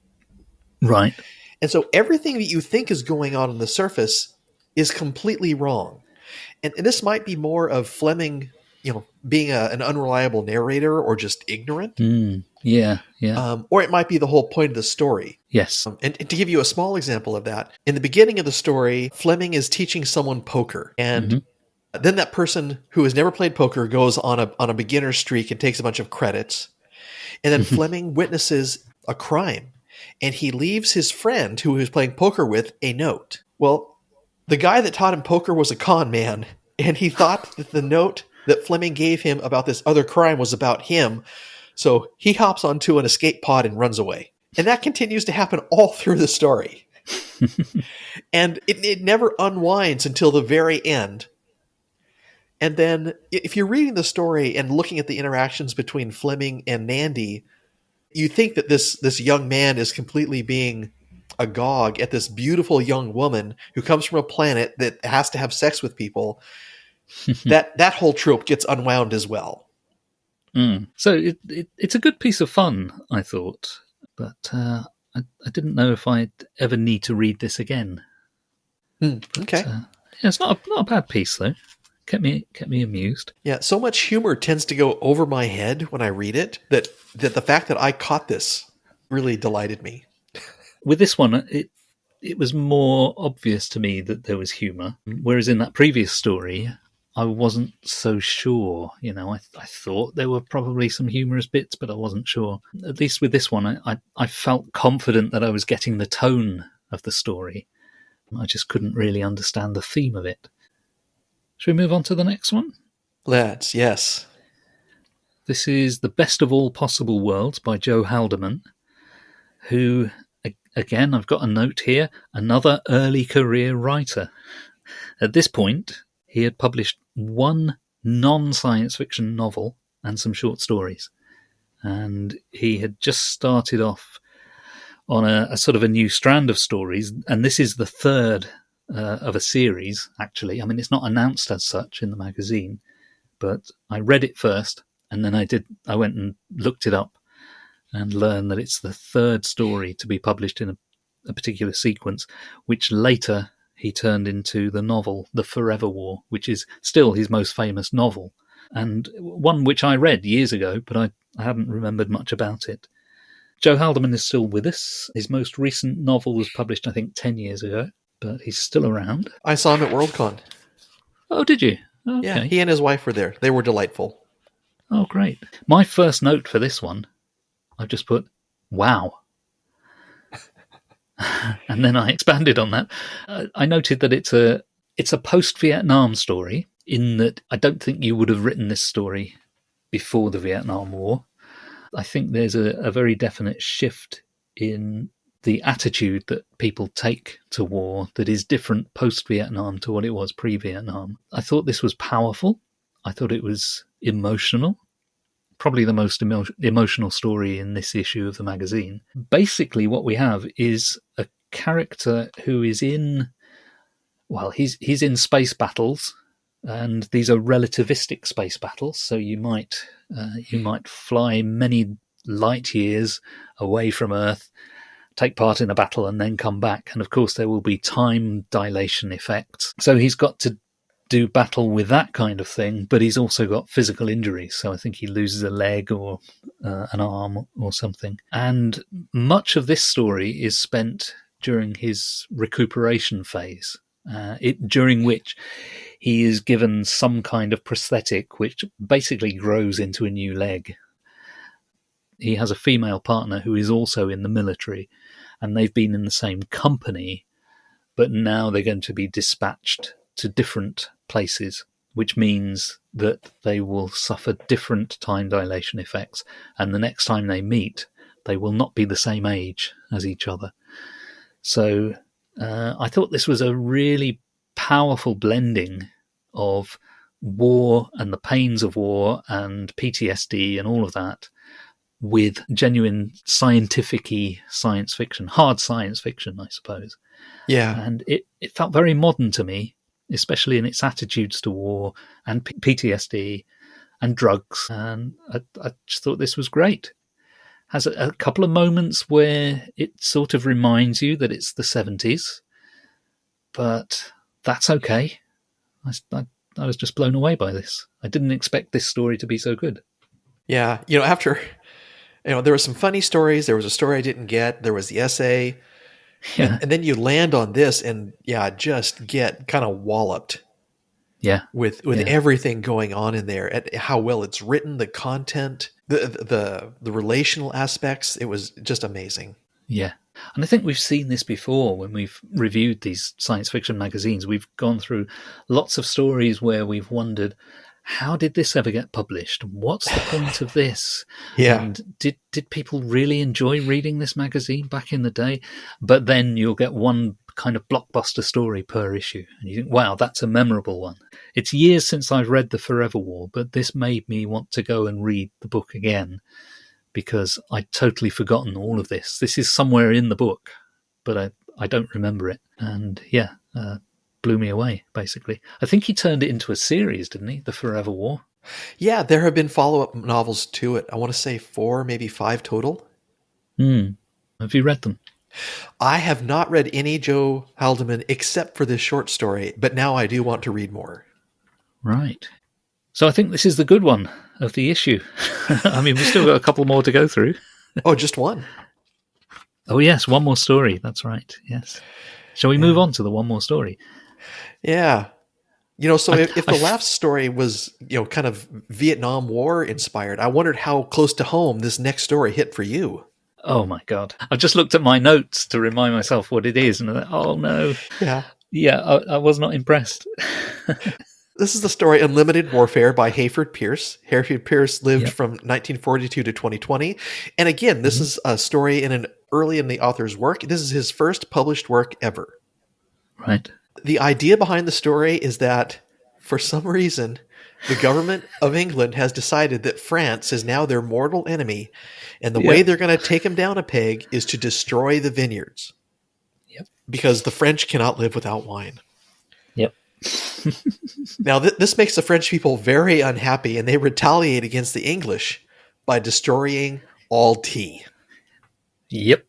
Right. And so everything that you think is going on the surface is completely wrong. And this might be more of Fleming being an unreliable narrator or just ignorant. Yeah, yeah. Or it might be the whole point of the story. Yes. And to give you a small example of that, in the beginning of the story, Fleming is teaching someone poker. And then that person who has never played poker goes on a beginner streak and takes a bunch of credits. And then Fleming witnesses a crime. And he leaves his friend who he was playing poker with a note. Well, the guy that taught him poker was a con man. And he thought that the note that Fleming gave him about this other crime was about him. So he hops onto an escape pod and runs away. And that continues to happen all through the story. And it never unwinds until the very end. And then if you're reading the story and looking at the interactions between Fleming and Mandy, you think that this young man is completely being agog at this beautiful young woman who comes from a planet that has to have sex with people. that whole trope gets unwound as well. So it's a good piece of fun, I thought, but I didn't know if I'd ever need to read this again. Okay. It's not a bad piece though. Kept me amused. Yeah, so much humor tends to go over my head when I read it that the fact that I caught this really delighted me. With this one, it was more obvious to me that there was humor, whereas in that previous story, I wasn't so sure. I thought there were probably some humorous bits, but I wasn't sure. At least with this one, I felt confident that I was getting the tone of the story. I just couldn't really understand the theme of it. Should we move on to the next one? Let's, yes. This is The Best of All Possible Worlds by Joe Haldeman, who, again, I've got a note here, another early career writer. At this point, he had published one non-science fiction novel and some short stories. And he had just started off on a sort of a new strand of stories, and this is the third of a series, actually. I mean, it's not announced as such in the magazine, but I read it first, and then I went and looked it up and learned that it's the third story to be published in a particular sequence, which later he turned into the novel The Forever War, which is still his most famous novel, and one which I read years ago, but I hadn't remembered much about it. Joe Haldeman is still with us. His most recent novel was published, I think, 10 years ago, but he's still around. I saw him at Worldcon. Oh, did you? Okay. Yeah, he and his wife were there. They were delightful. Oh, great. My first note for this one, I've just put, wow. And then I expanded on that. I noted that it's a post-Vietnam story, in that I don't think you would have written this story before the Vietnam War. I think there's a very definite shift in the attitude that people take to war that is different post-Vietnam to what it was pre-Vietnam. I thought this was powerful. I thought it was emotional. Probably the most emotional story in this issue of the magazine. Basically, what we have is a character who is in, well, he's in space battles, and these are relativistic space battles. So you might fly many light years away from Earth, take part in a battle, and then come back. And of course, there will be time dilation effects. So he's got to do battle with that kind of thing, but he's also got physical injuries. So I think he loses a leg or an arm or something. And much of this story is spent during his recuperation phase, during which he is given some kind of prosthetic which basically grows into a new leg. He has a female partner who is also in the military, and they've been in the same company, but now they're going to be dispatched to different places, which means that they will suffer different time dilation effects, and the next time they meet, they will not be the same age as each other. So I thought this was a really powerful blending of war and the pains of war and PTSD and all of that with genuine scientific-y science fiction, hard science fiction, I suppose. Yeah. And it felt very modern to me, especially in its attitudes to war and PTSD and drugs. And I just thought this was great. Has a couple of moments where it sort of reminds you that it's the 70s, but that's okay. I was just blown away by this. I didn't expect this story to be so good. Yeah, after there were some funny stories. There was a story I didn't get. There was the essay, Yeah, and then you land on this, and just get kind of walloped yeah, with yeah, everything going on in there, and how well it's written, the content, the relational aspects. It was just amazing. yeah. And I think we've seen this before when we've reviewed these science fiction magazines. We've gone through lots of stories where we've wondered, how did this ever get published? What's the point of this? Yeah. And did people really enjoy reading this magazine back in the day? But then you'll get one kind of blockbuster story per issue, and you think, wow, that's a memorable one. It's years since I've read The Forever War, but this made me want to go and read the book again, because I'd totally forgotten all of this. This is somewhere in the book, but I don't remember it. And blew me away, basically. I think he turned it into a series, didn't he? The Forever War. Yeah, there have been follow-up novels to it. I want to say 4, maybe 5 total. Have you read them? I have not read any Joe Haldeman except for this short story, but now I do want to read more. Right. So I think this is the good one of the issue. I mean, we've still got a couple more to go through. Oh, just one? Oh, yes, one more story. That's right. Yes. Shall we move on to the one more story? Yeah. So if the last story was, kind of Vietnam War inspired, I wondered how close to home this next story hit for you. Oh, my God. I just looked at my notes to remind myself what it is. And I thought, oh, no. Yeah. Yeah, I was not impressed. This is the story Unlimited Warfare by Hayford Pierce. Hayford Pierce lived from 1942 to 2020. And again, this is a story early in the author's work. This is his first published work ever. Right. The idea behind the story is that, for some reason, the government of England has decided that France is now their mortal enemy, and the way they're going to take him down a peg is to destroy the vineyards. Yep. Because the French cannot live without wine. Yep. Now, this makes the French people very unhappy, and they retaliate against the English by destroying all tea. Yep.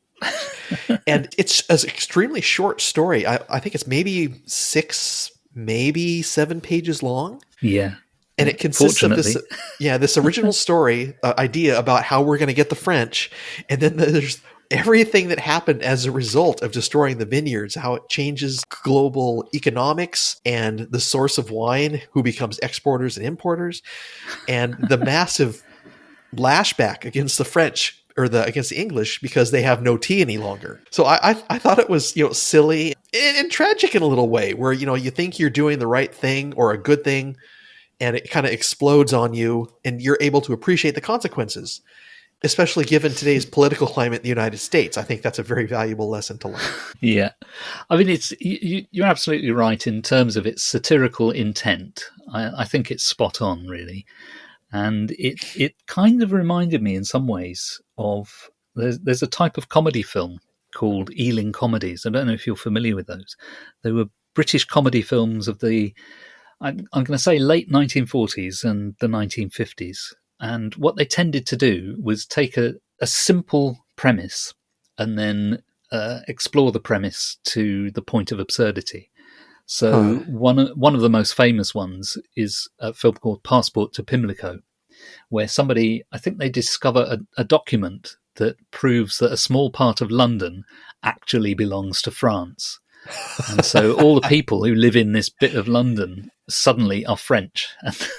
And it's an extremely short story. I think it's maybe 6, maybe 7 pages long. Yeah. And it consists of this original story idea about how we're going to get the French. And then there's everything that happened as a result of destroying the vineyards, how it changes global economics and the source of wine, who becomes exporters and importers, and the massive lashback against the French or against the English because they have no tea any longer. So I thought it was silly and tragic in a little way, where you think you're doing the right thing or a good thing, and it kind of explodes on you, and you're able to appreciate the consequences. Especially given today's political climate in the United States, I think that's a very valuable lesson to learn. Yeah. I mean, you're absolutely right in terms of its satirical intent. I think it's spot on, really. And it kind of reminded me in some ways of, there's a type of comedy film called Ealing comedies. I don't know if you're familiar with those. They were British comedy films of I'm going to say late 1940s and the 1950s. And what they tended to do was take a simple premise and then explore the premise to the point of absurdity. So one of the most famous ones is a film called Passport to Pimlico, where somebody, I think they discover a document that proves that a small part of London actually belongs to France. And so all the people who live in this bit of London suddenly are French,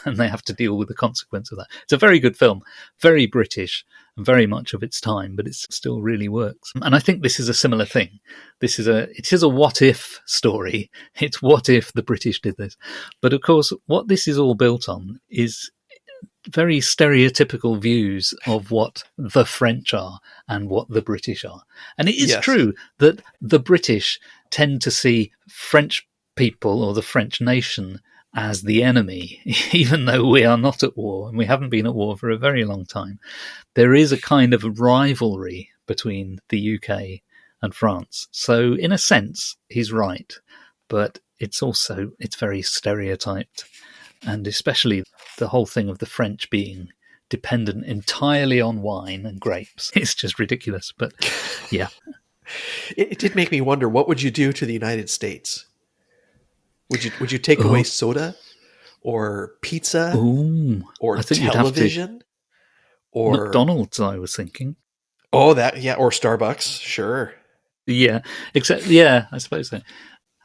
and they have to deal with the consequence of that. It's a very good film, very British, and very much of its time, but it still really works. And I think this is a similar thing. It is a what-if story. It's what if the British did this. But of course, what this is all built on is very stereotypical views of what the French are and what the British are. And it is true that the British tend to see French people or the French nation as the enemy, even though we are not at war and we haven't been at war for a very long time. There is a kind of rivalry between the UK and France. So in a sense, he's right, but it's very stereotyped. And especially the whole thing of the French being dependent entirely on wine and grapes. It's just ridiculous, but yeah. It did make me wonder, what would you do to the United States? Would you take away soda? or pizza Ooh, or I think you'd have to. television or McDonald's, I was thinking. oh that yeah or Starbucks, sure. Yeah, except, yeah, I suppose so.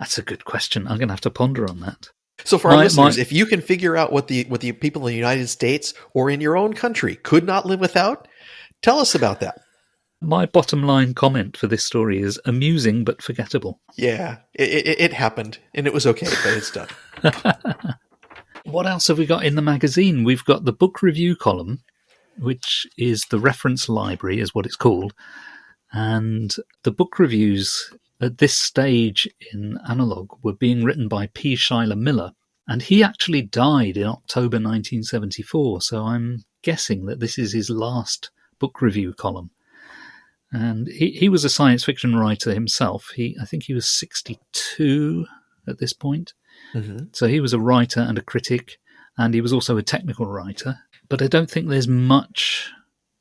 That's a good question. I'm going to have to ponder on that. So for our My listeners, if you can figure out what the people in the United States or in your own country could not live without, tell us about that. my bottom line comment for this story is amusing but forgettable. Yeah, it happened and it was okay, but it's done. What else have we got in the magazine? We've got the book review column, which is the reference library, is what it's called. And the book reviews at this stage in analog were being written by P. Schuyler Miller. And he actually died in October 1974. So I'm guessing that this is his last book review column. And he was a science fiction writer himself. I think he was 62 at this point. Mm-hmm. So he was a writer and a critic, and he was also a technical writer. But I don't think there's much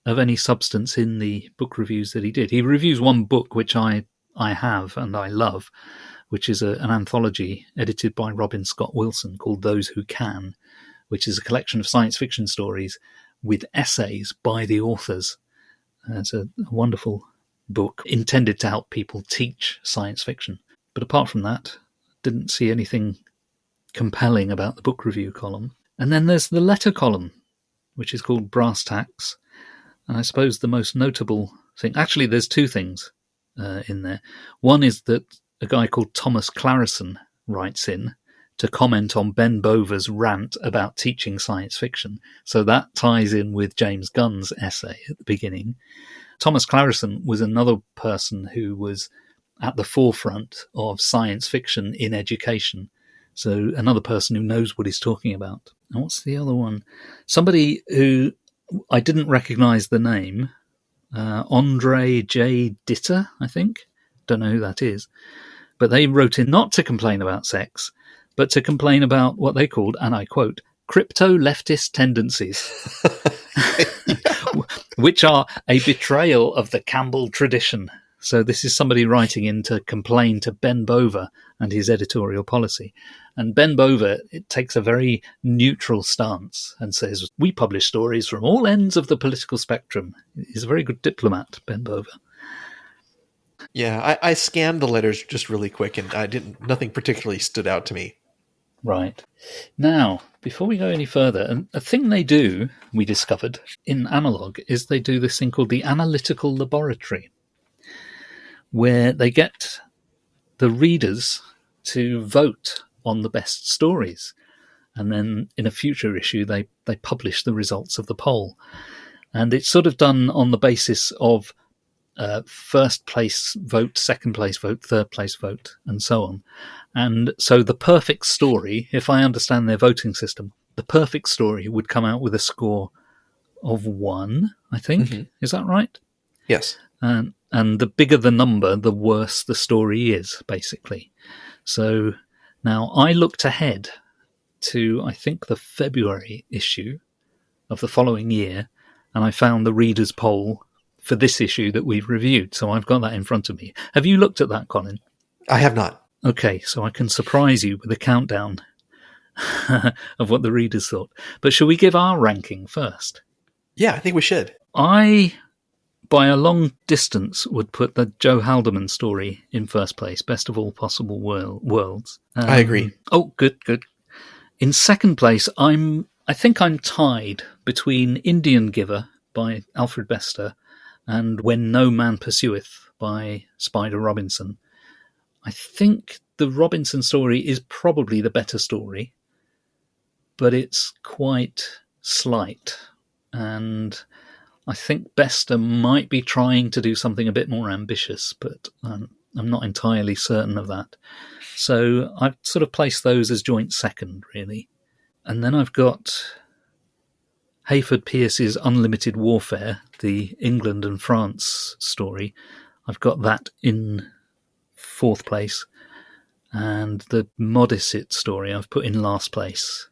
of any substance in the book reviews that he did. He reviews one book, which I have and I love, which is an anthology edited by Robin Scott Wilson called Those Who Can, which is a collection of science fiction stories with essays by the authors. It's a wonderful book intended to help people teach science fiction. But apart from that, didn't see anything compelling about the book review column. And then there's the letter column, which is called Brass Tacks. And I suppose the most notable thing, actually there's two things in there. One is that a guy called Thomas Clarison writes in to comment on Ben Bova's rant about teaching science fiction. So that ties in with James Gunn's essay at the beginning. Thomas Clarison was another person who was at the forefront of science fiction in education. So another person who knows what he's talking about. And what's the other one? Somebody who I didn't recognize the name, Andre J. Ditter, I think. Don't know who that is. But they wrote in not to complain about sex, but to complain about what they called, and I quote, crypto-leftist tendencies, which are a betrayal of the Campbell tradition. So this is somebody writing in to complain to Ben Bova and his editorial policy. And Ben Bova, it takes a very neutral stance and says, we publish stories from all ends of the political spectrum. He's a very good diplomat, Ben Bova. Yeah, I scanned the letters just really quick and nothing particularly stood out to me. Right. Now, before we go any further, a thing they do, we discovered, in Analog, is they do this thing called the Analytical Laboratory, where they get the readers to vote on the best stories. And then in a future issue, they publish the results of the poll. And it's sort of done on the basis of first place vote, second place vote, third place vote, and so on. And so the perfect story, if I understand their voting system, the perfect story would come out with a score of 1, I think. Mm-hmm. Is that right? Yes. And the bigger the number, the worse the story is, basically. So now I looked ahead to, I think, the February issue of the following year, and I found the readers' poll for this issue that we've reviewed. So I've got that in front of me. Have you looked at that, Colin? I have not. Okay, so I can surprise you with a countdown of what the readers thought. But shall we give our ranking first? Yeah, I think we should. I, by a long distance, would put the Joe Haldeman story in first place, Best of All Possible Worlds. I agree. Oh, good. In second place, I think I'm tied between Indian Giver by Alfred Bester and When No Man Pursueth by Spider Robinson. I think the Robinson story is probably the better story, but it's quite slight. And I think Bester might be trying to do something a bit more ambitious, but I'm not entirely certain of that. So I've sort of placed those as joint second, really. And then I've got Hayford Pierce's Unlimited Warfare, the England and France story. I've got that in fourth place, and the Modicit story I've put in last place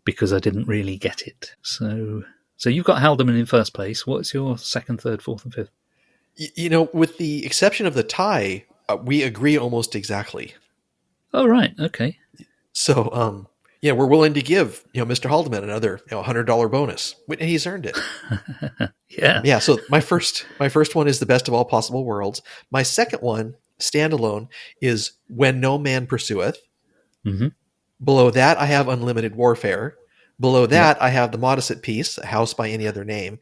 because I didn't really get it. So you've got Haldeman in first place. What's your second, third, fourth, and fifth? You know, with the exception of the tie, we agree almost exactly. Oh, right. Okay. So, Yeah, we're willing to give, Mr. Haldeman another, $100 bonus. And he's earned it. Yeah. Yeah, so my first one is The Best of All Possible Worlds. My second one, standalone, is When No Man Pursueth. Hmm. Below that, I have Unlimited Warfare. Below Yep. that, I have The Modest Peace, A House by Any Other Name.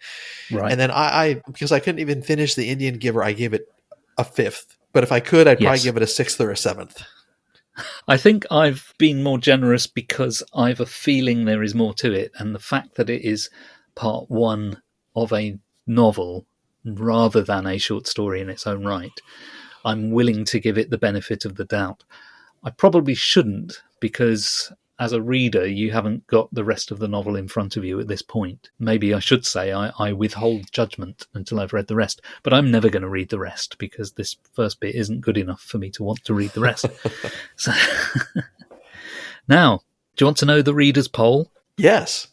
Right. And then because I couldn't even finish The Indian Giver, I gave it a fifth. But if I could, I'd probably Yes. give it a sixth or a seventh. I think I've been more generous because I've a feeling there is more to it. And the fact that it is part one of a novel rather than a short story in its own right, I'm willing to give it the benefit of the doubt. I probably shouldn't, because as a reader, you haven't got the rest of the novel in front of you at this point. Maybe I should say I withhold judgment until I've read the rest, but I'm never going to read the rest because this first bit isn't good enough for me to want to read the rest. So, now, do you want to know the reader's poll? Yes.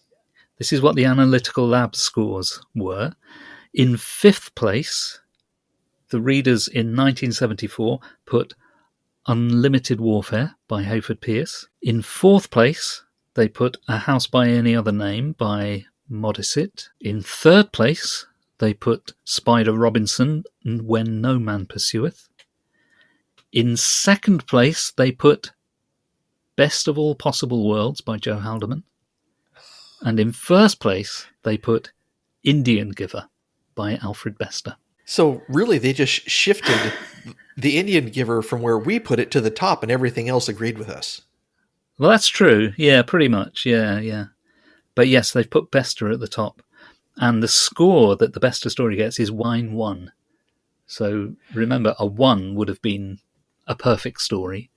This is what the Analytical Lab scores were. In fifth place, the readers in 1974 put Unlimited Warfare by Hayford Pierce. In fourth place, they put A House by Any Other Name by Modicit. In third place, they put Spider Robinson and When No Man Pursueth. In second place, they put Best of All Possible Worlds by Joe Haldeman. And in first place, they put Indian Giver by Alfred Bester. So really, they just shifted The Indian Giver from where we put it to the top, and everything else agreed with us. Well, that's true. Yeah, pretty much. Yeah. But yes, they've put Bester at the top. And the score that the Bester story gets is Wine 1. So remember, a 1 would have been a perfect story,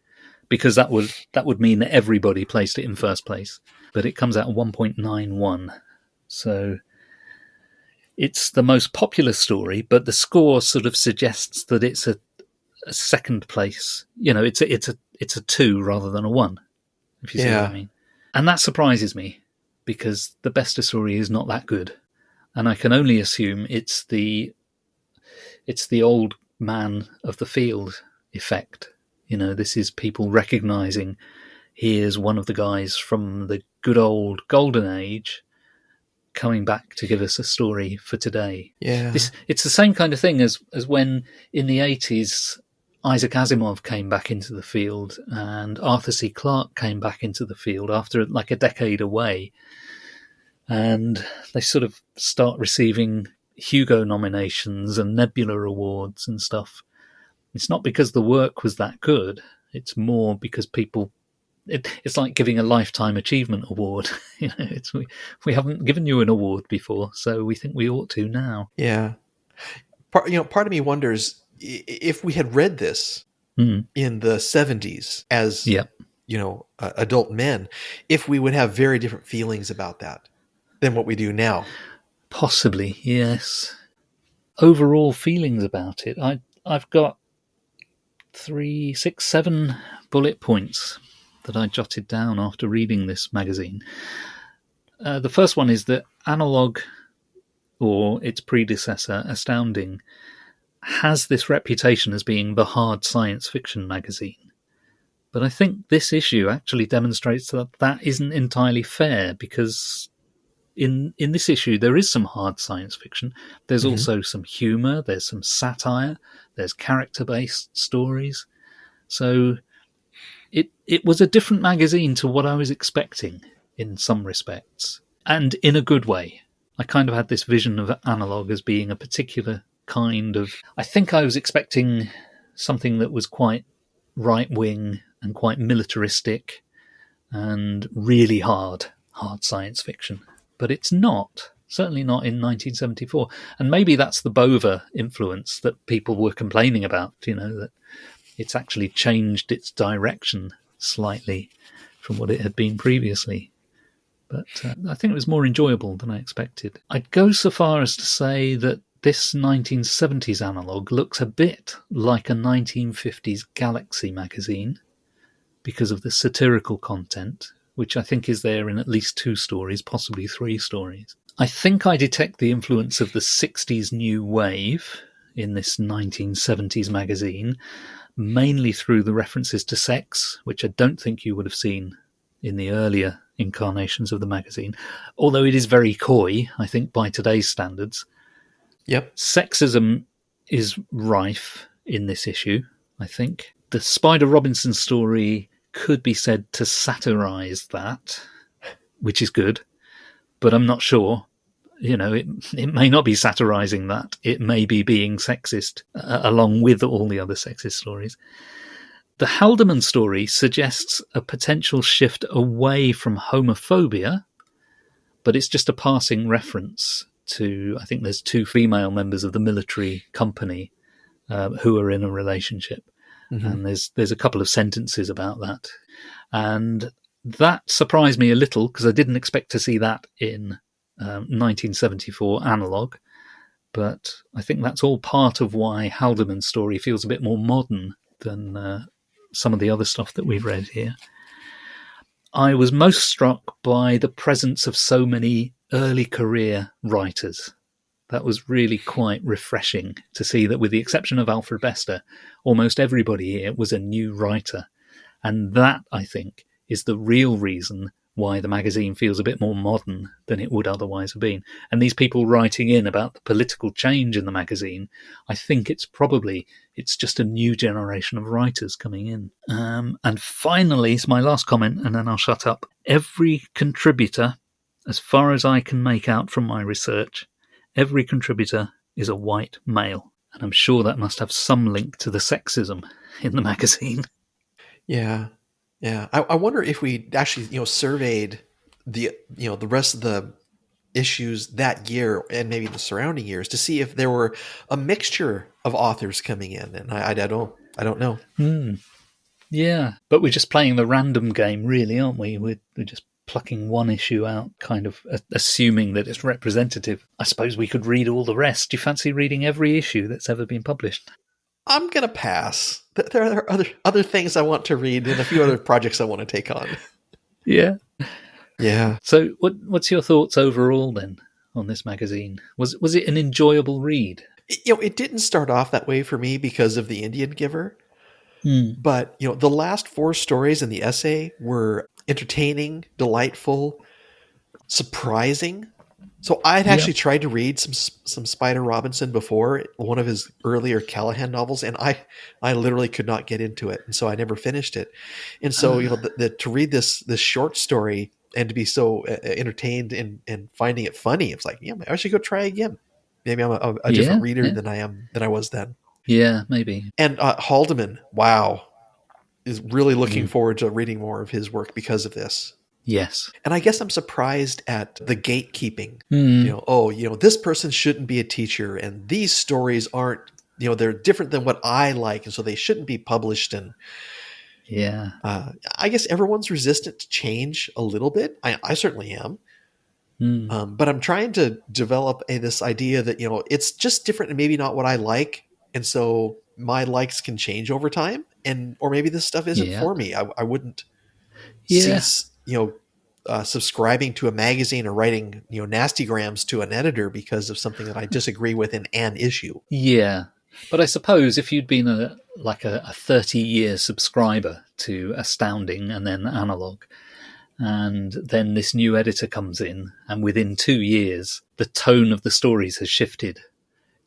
because that would mean that everybody placed it in first place. But it comes out 1.91. So it's the most popular story, but the score sort of suggests that it's a second place. It's a 2 rather than a 1, if you see what I mean. And that surprises me, because the Bester story is not that good. And I can only assume it's the old man of the field effect. This is people recognizing here's one of the guys from the good old golden age coming back to give us a story for today. Yeah. It's the same kind of thing as when in the 80s Isaac Asimov came back into the field and Arthur C. Clarke came back into the field after like a decade away. And they sort of start receiving Hugo nominations and Nebula awards and stuff. It's not because the work was that good. It's more because people... It's like giving a Lifetime Achievement Award. We haven't given you an award before, so we think we ought to now. Yeah. Part of me wonders if we had read this in the 70s as, adult men, if we would have very different feelings about that than what we do now. Possibly, yes. Overall feelings about it. I've got 3, 6, 7 bullet points that I jotted down after reading this magazine. The first one is that Analog, or its predecessor, Astounding, has this reputation as being the hard science fiction magazine. But I think this issue actually demonstrates that isn't entirely fair, because in this issue there is some hard science fiction. There's also some humour, there's some satire, there's character-based stories. So it was a different magazine to what I was expecting in some respects, and in a good way. I kind of had this vision of Analog as being a particular kind of... I think I was expecting something that was quite right-wing and quite militaristic and really hard science fiction. But it's not. Certainly not in 1974. And maybe that's the Bova influence that people were complaining about, that it's actually changed its direction slightly from what it had been previously. But I think it was more enjoyable than I expected. I'd go so far as to say that this 1970s Analog looks a bit like a 1950s Galaxy magazine because of the satirical content, which I think is there in at least 2 stories, possibly 3 stories. I think I detect the influence of the 60s new wave in this 1970s magazine, mainly through the references to sex, which I don't think you would have seen in the earlier incarnations of the magazine, although it is very coy, I think, by today's standards. Yep. Sexism is rife in this issue, I think. The Spider Robinson story could be said to satirize that, which is good, but I'm not sure. It may not be satirizing that. It may be being sexist along with all the other sexist stories. The Haldeman story suggests a potential shift away from homophobia, but it's just a passing reference to, I think there's 2 female members of the military company who are in a relationship. Mm-hmm. And there's a couple of sentences about that. And that surprised me a little because I didn't expect to see that in 1974 analog. But I think that's all part of why Haldeman's story feels a bit more modern than some of the other stuff that we've read here. I was most struck by the presence of so many early career writers. That was really quite refreshing to see that, with the exception of Alfred Bester, almost everybody here was a new writer. And that, I think, is the real reason why the magazine feels a bit more modern than it would otherwise have been. And these people writing in about the political change in the magazine, I think it's just a new generation of writers coming in. And finally, it's my last comment, and then I'll shut up. Every contributor, as far as I can make out from my research, every contributor is a white male. And I'm sure that must have some link to the sexism in the magazine. Yeah. Yeah. I wonder if we actually, surveyed the rest of the issues that year and maybe the surrounding years to see if there were a mixture of authors coming in. And I don't know. Yeah. But we're just playing the random game, really, aren't we? We're just plucking one issue out, kind of assuming that it's representative. I suppose we could read all the rest. Do you fancy reading every issue that's ever been published? I'm going to pass. There are other things I want to read and a few other projects I want to take on. Yeah. Yeah. So what's your thoughts overall then on this magazine? Was it an enjoyable read? It didn't start off that way for me because of the Indian Giver. But, the last 4 stories in the essay were entertaining, delightful, surprising. So I'd actually tried to read some Spider Robinson before, one of his earlier Callahan novels, and I literally could not get into it, and so I never finished it. And so to read this short story and to be so entertained and finding it funny, it's like, I should go try again. Maybe I'm a different reader than I was then. Yeah, maybe. And Haldeman, wow, is really looking forward to reading more of his work because of this. Yes. And I guess I'm surprised at the gatekeeping. This person shouldn't be a teacher, and these stories aren't, they're different than what I like, and so they shouldn't be published. And I guess everyone's resistant to change a little bit. I certainly am. But I'm trying to develop this idea that, it's just different and maybe not what I like. And so my likes can change over time, or maybe this stuff isn't for me. I wouldn't cease, subscribing to a magazine or writing, nastygrams to an editor because of something that I disagree with in an issue. Yeah. But I suppose if you'd been a 30-year subscriber to Astounding and then Analog, and then this new editor comes in, and within 2 years, the tone of the stories has shifted,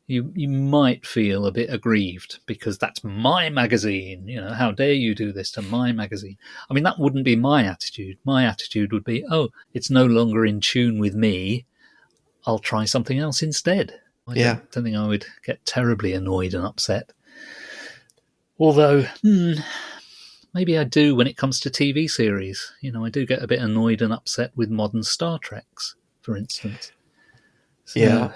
you might feel a bit aggrieved because that's my magazine. How dare you do this to my magazine? I mean, that wouldn't be my attitude. My attitude would be, it's no longer in tune with me. I'll try something else instead. I don't think I would get terribly annoyed and upset. Although, maybe I do when it comes to TV series. I do get a bit annoyed and upset with modern Star Treks, for instance. So,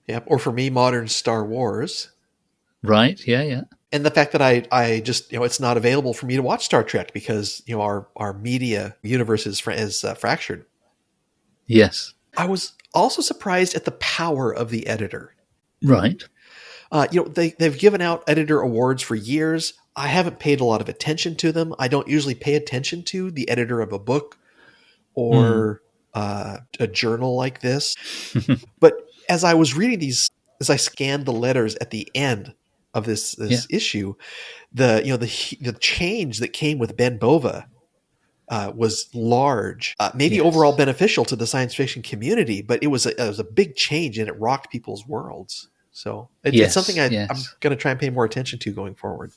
Yeah, or for me, modern Star Wars. Right, yeah. And the fact that I just, it's not available for me to watch Star Trek because, our media universe is fractured. Yes. I was also surprised at the power of the editor. Right. They've given out editor awards for years. I haven't paid a lot of attention to them. I don't usually pay attention to the editor of a book or a journal like this. But as I was reading these, as I scanned the letters at the end of this issue, the change that came with Ben Bova was large, maybe Yes. overall beneficial to the science fiction community, but it was a big change and it rocked people's worlds. So it's something Yes, I'm yes. going to try and pay more attention to going forward.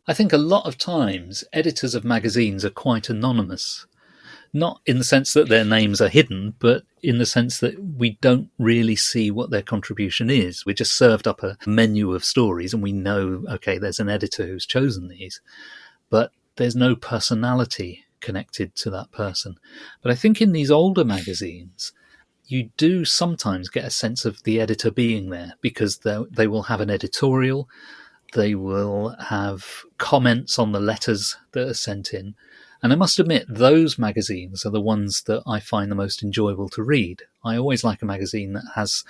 I think a lot of times editors of magazines are quite anonymous. Not in the sense that their names are hidden, but in the sense that we don't really see what their contribution is. We're just served up a menu of stories and we know, okay, there's an editor who's chosen these, but there's no personality connected to that person. But I think in these older magazines, you do sometimes get a sense of the editor being there because they will have an editorial, they will have comments on the letters that are sent in. And I must admit, those magazines are the ones that I find the most enjoyable to read. I always like a magazine that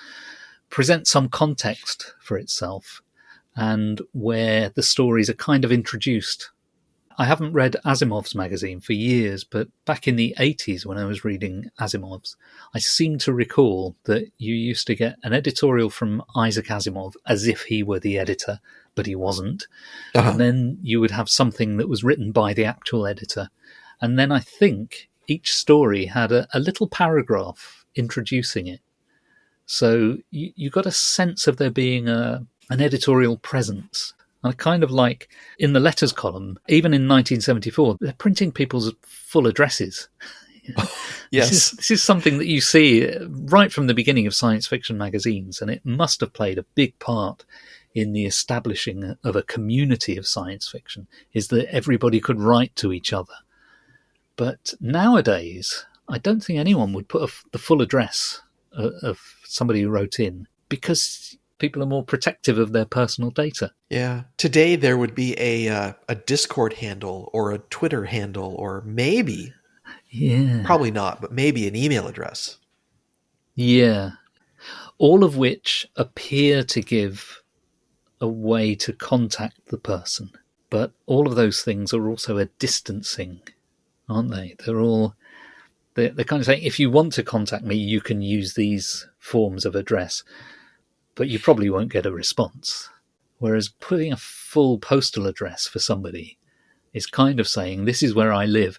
presents some context for itself and where the stories are kind of introduced. I haven't read Asimov's magazine for years, but back in the 80s when I was reading Asimov's, I seem to recall that you used to get an editorial from Isaac Asimov as if he were the editor, but he wasn't. Uh-huh. And then you would have something that was written by the actual editor. And then I think each story had a little paragraph introducing it. So you got a sense of there being an editorial presence. And I kind of like, in the letters column, even in 1974, they're printing people's full addresses. Yes. This is something that you see right from the beginning of science fiction magazines, and it must have played a big part in the establishing of a community of science fiction, is that everybody could write to each other. But nowadays, I don't think anyone would put the full address of somebody who wrote in, because people are more protective of their personal data. Yeah. Today there would be a Discord handle or a Twitter handle or maybe, probably not, but maybe an email address. Yeah. All of which appear to give a way to contact the person. But all of those things are also a distancing, aren't they? They're kind of saying, if you want to contact me, you can use these forms of address, but you probably won't get a response. Whereas putting a full postal address for somebody is kind of saying, this is where I live.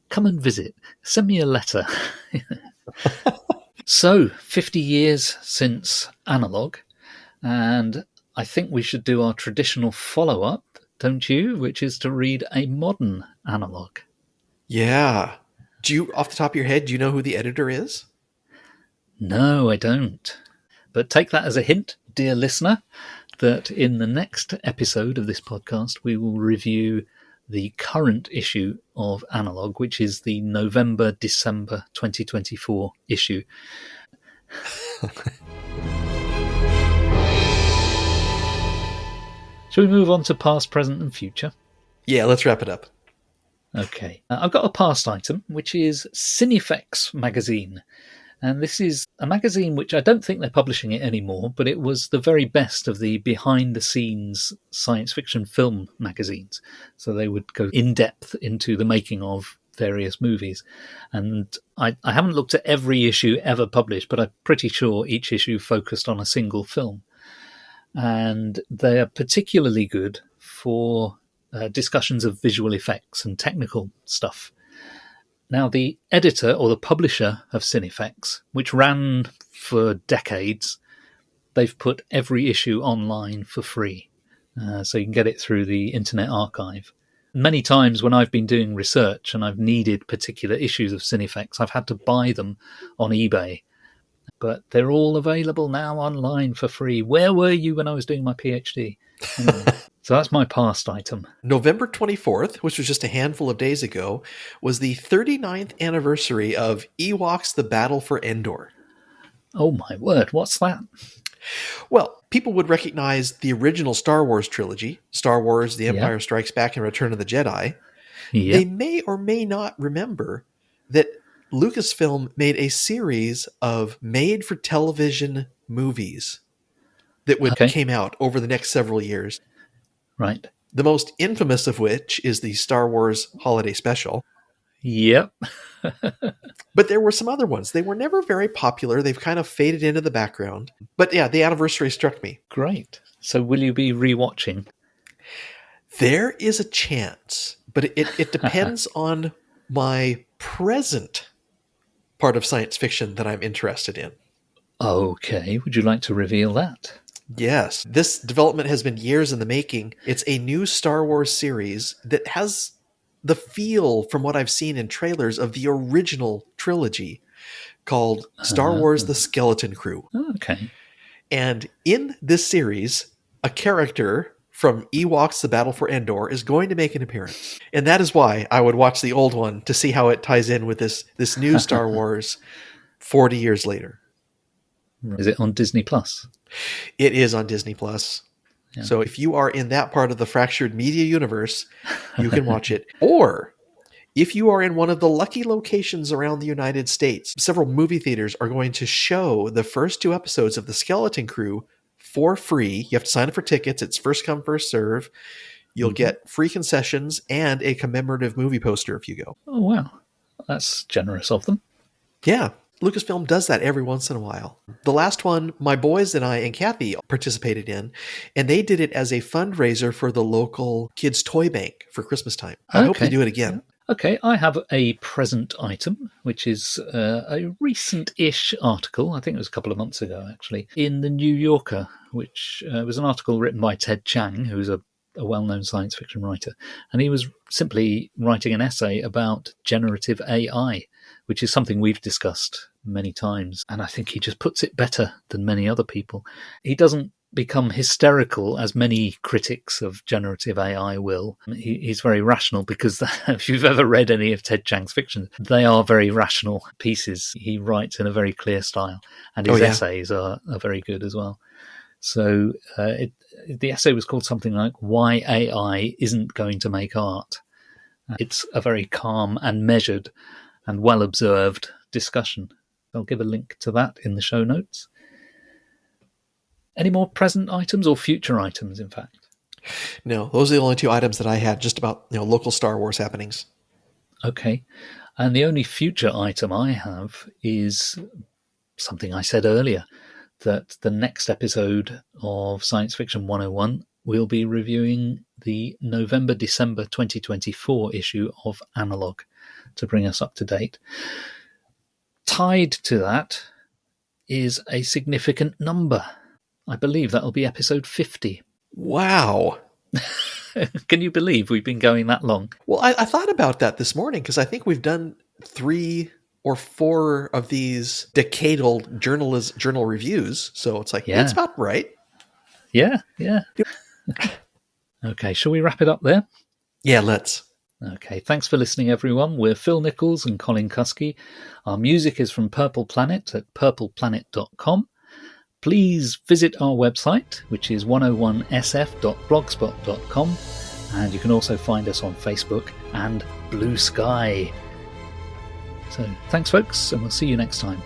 Come and visit. Send me a letter. So, 50 years since analog, and I think we should do our traditional follow-up, don't you? Which is to read a modern analog. Yeah. Do you, off the top of your head, do you know who the editor is? No, I don't. But take that as a hint, dear listener, that in the next episode of this podcast, we will review the current issue of Analog, which is the November-December 2024 issue. Shall we move on to past, present, and future? Yeah, let's wrap it up. Okay. I've got a past item, which is Cinefex magazine. And this is a magazine which I don't think they're publishing it anymore, but it was the very best of the behind-the-scenes science fiction film magazines. So they would go in-depth into the making of various movies. And I haven't looked at every issue ever published, but I'm pretty sure each issue focused on a single film. And they're particularly good for discussions of visual effects and technical stuff. Now, the editor or the publisher of Cinefex, which ran for decades, they've put every issue online for free. So you can get it through the Internet Archive. Many times when I've been doing research and I've needed particular issues of Cinefex, I've had to buy them on eBay. But they're all available now online for free. Where were you when I was doing my PhD? Anyway, so that's my past item. November 24th, which was just a handful of days ago, was the 39th anniversary of Ewoks: The Battle for Endor. Oh my word, what's that? Well, people would recognize the original Star Wars trilogy, Star Wars: The Empire Strikes Back and Return of the Jedi. Yep. They may or may not remember that Lucasfilm made a series of made-for-television movies that came out over the next several years. Right. The most infamous of which is the Star Wars Holiday Special. Yep. But there were some other ones. They were never very popular. They've kind of faded into the background. But yeah, the anniversary struck me. Great. So will you be rewatching? There is a chance, but it depends on my present part of science fiction that I'm interested in. Okay, would you like to reveal that? Yes, this development has been years in the making. It's a new Star Wars series that has the feel, from what I've seen in trailers, of the original trilogy, called Star Wars The Skeleton Crew. Okay. And in this series, a character from Ewoks The Battle for Endor is going to make an appearance. And that is why I would watch the old one to see how it ties in with this new Star Wars 40 years later. Is it on Disney Plus? It is on Disney Plus. Yeah. So if you are in that part of the fractured media universe, you can watch it. Or if you are in one of the lucky locations around the United States, several movie theaters are going to show the first 2 episodes of The Skeleton Crew for free. You have to sign up for tickets. It's first come, first serve. You'll get free concessions and a commemorative movie poster if you go. Oh, wow. That's generous of them. Yeah. Lucasfilm does that every once in a while. The last one, my boys and I and Kathy participated in, and they did it as a fundraiser for the local kids' toy bank for Christmas time. I hope they do it again. Okay, I have a present item, which is a recent-ish article, I think it was a couple of months ago, actually, in The New Yorker, which was an article written by Ted Chiang, who's a well-known science fiction writer. And he was simply writing an essay about generative AI, which is something we've discussed many times. And I think he just puts it better than many other people. He doesn't become hysterical as many critics of generative AI will. He's very rational, because if you've ever read any of Ted Chiang's fiction, they are very rational pieces. He writes in a very clear style, and his essays are very good as well. So the essay was called something like "Why AI Isn't Going to Make Art." It's a very calm and measured and well-observed discussion. I'll give a link to that in the show notes. Any more present items, or future items, in fact? No, those are the only 2 items that I had, just about local Star Wars happenings. Okay. And the only future item I have is something I said earlier, that the next episode of Science Fiction 101 we'll be reviewing the November-December 2024 issue of Analog to bring us up to date. Tied to that is a significant number. I believe that'll be episode 50. Wow. Can you believe we've been going that long? Well, I thought about that this morning, because I think we've done 3 or 4 of these decadal journal reviews. So it's like, it's about right. Yeah. Okay, shall we wrap it up there? Yeah, let's. Okay, thanks for listening, everyone. We're Phil Nichols and Colin Cuskey. Our music is from Purple Planet at purpleplanet.com. Please visit our website, which is 101sf.blogspot.com. And you can also find us on Facebook and Blue Sky. So thanks, folks, and we'll see you next time.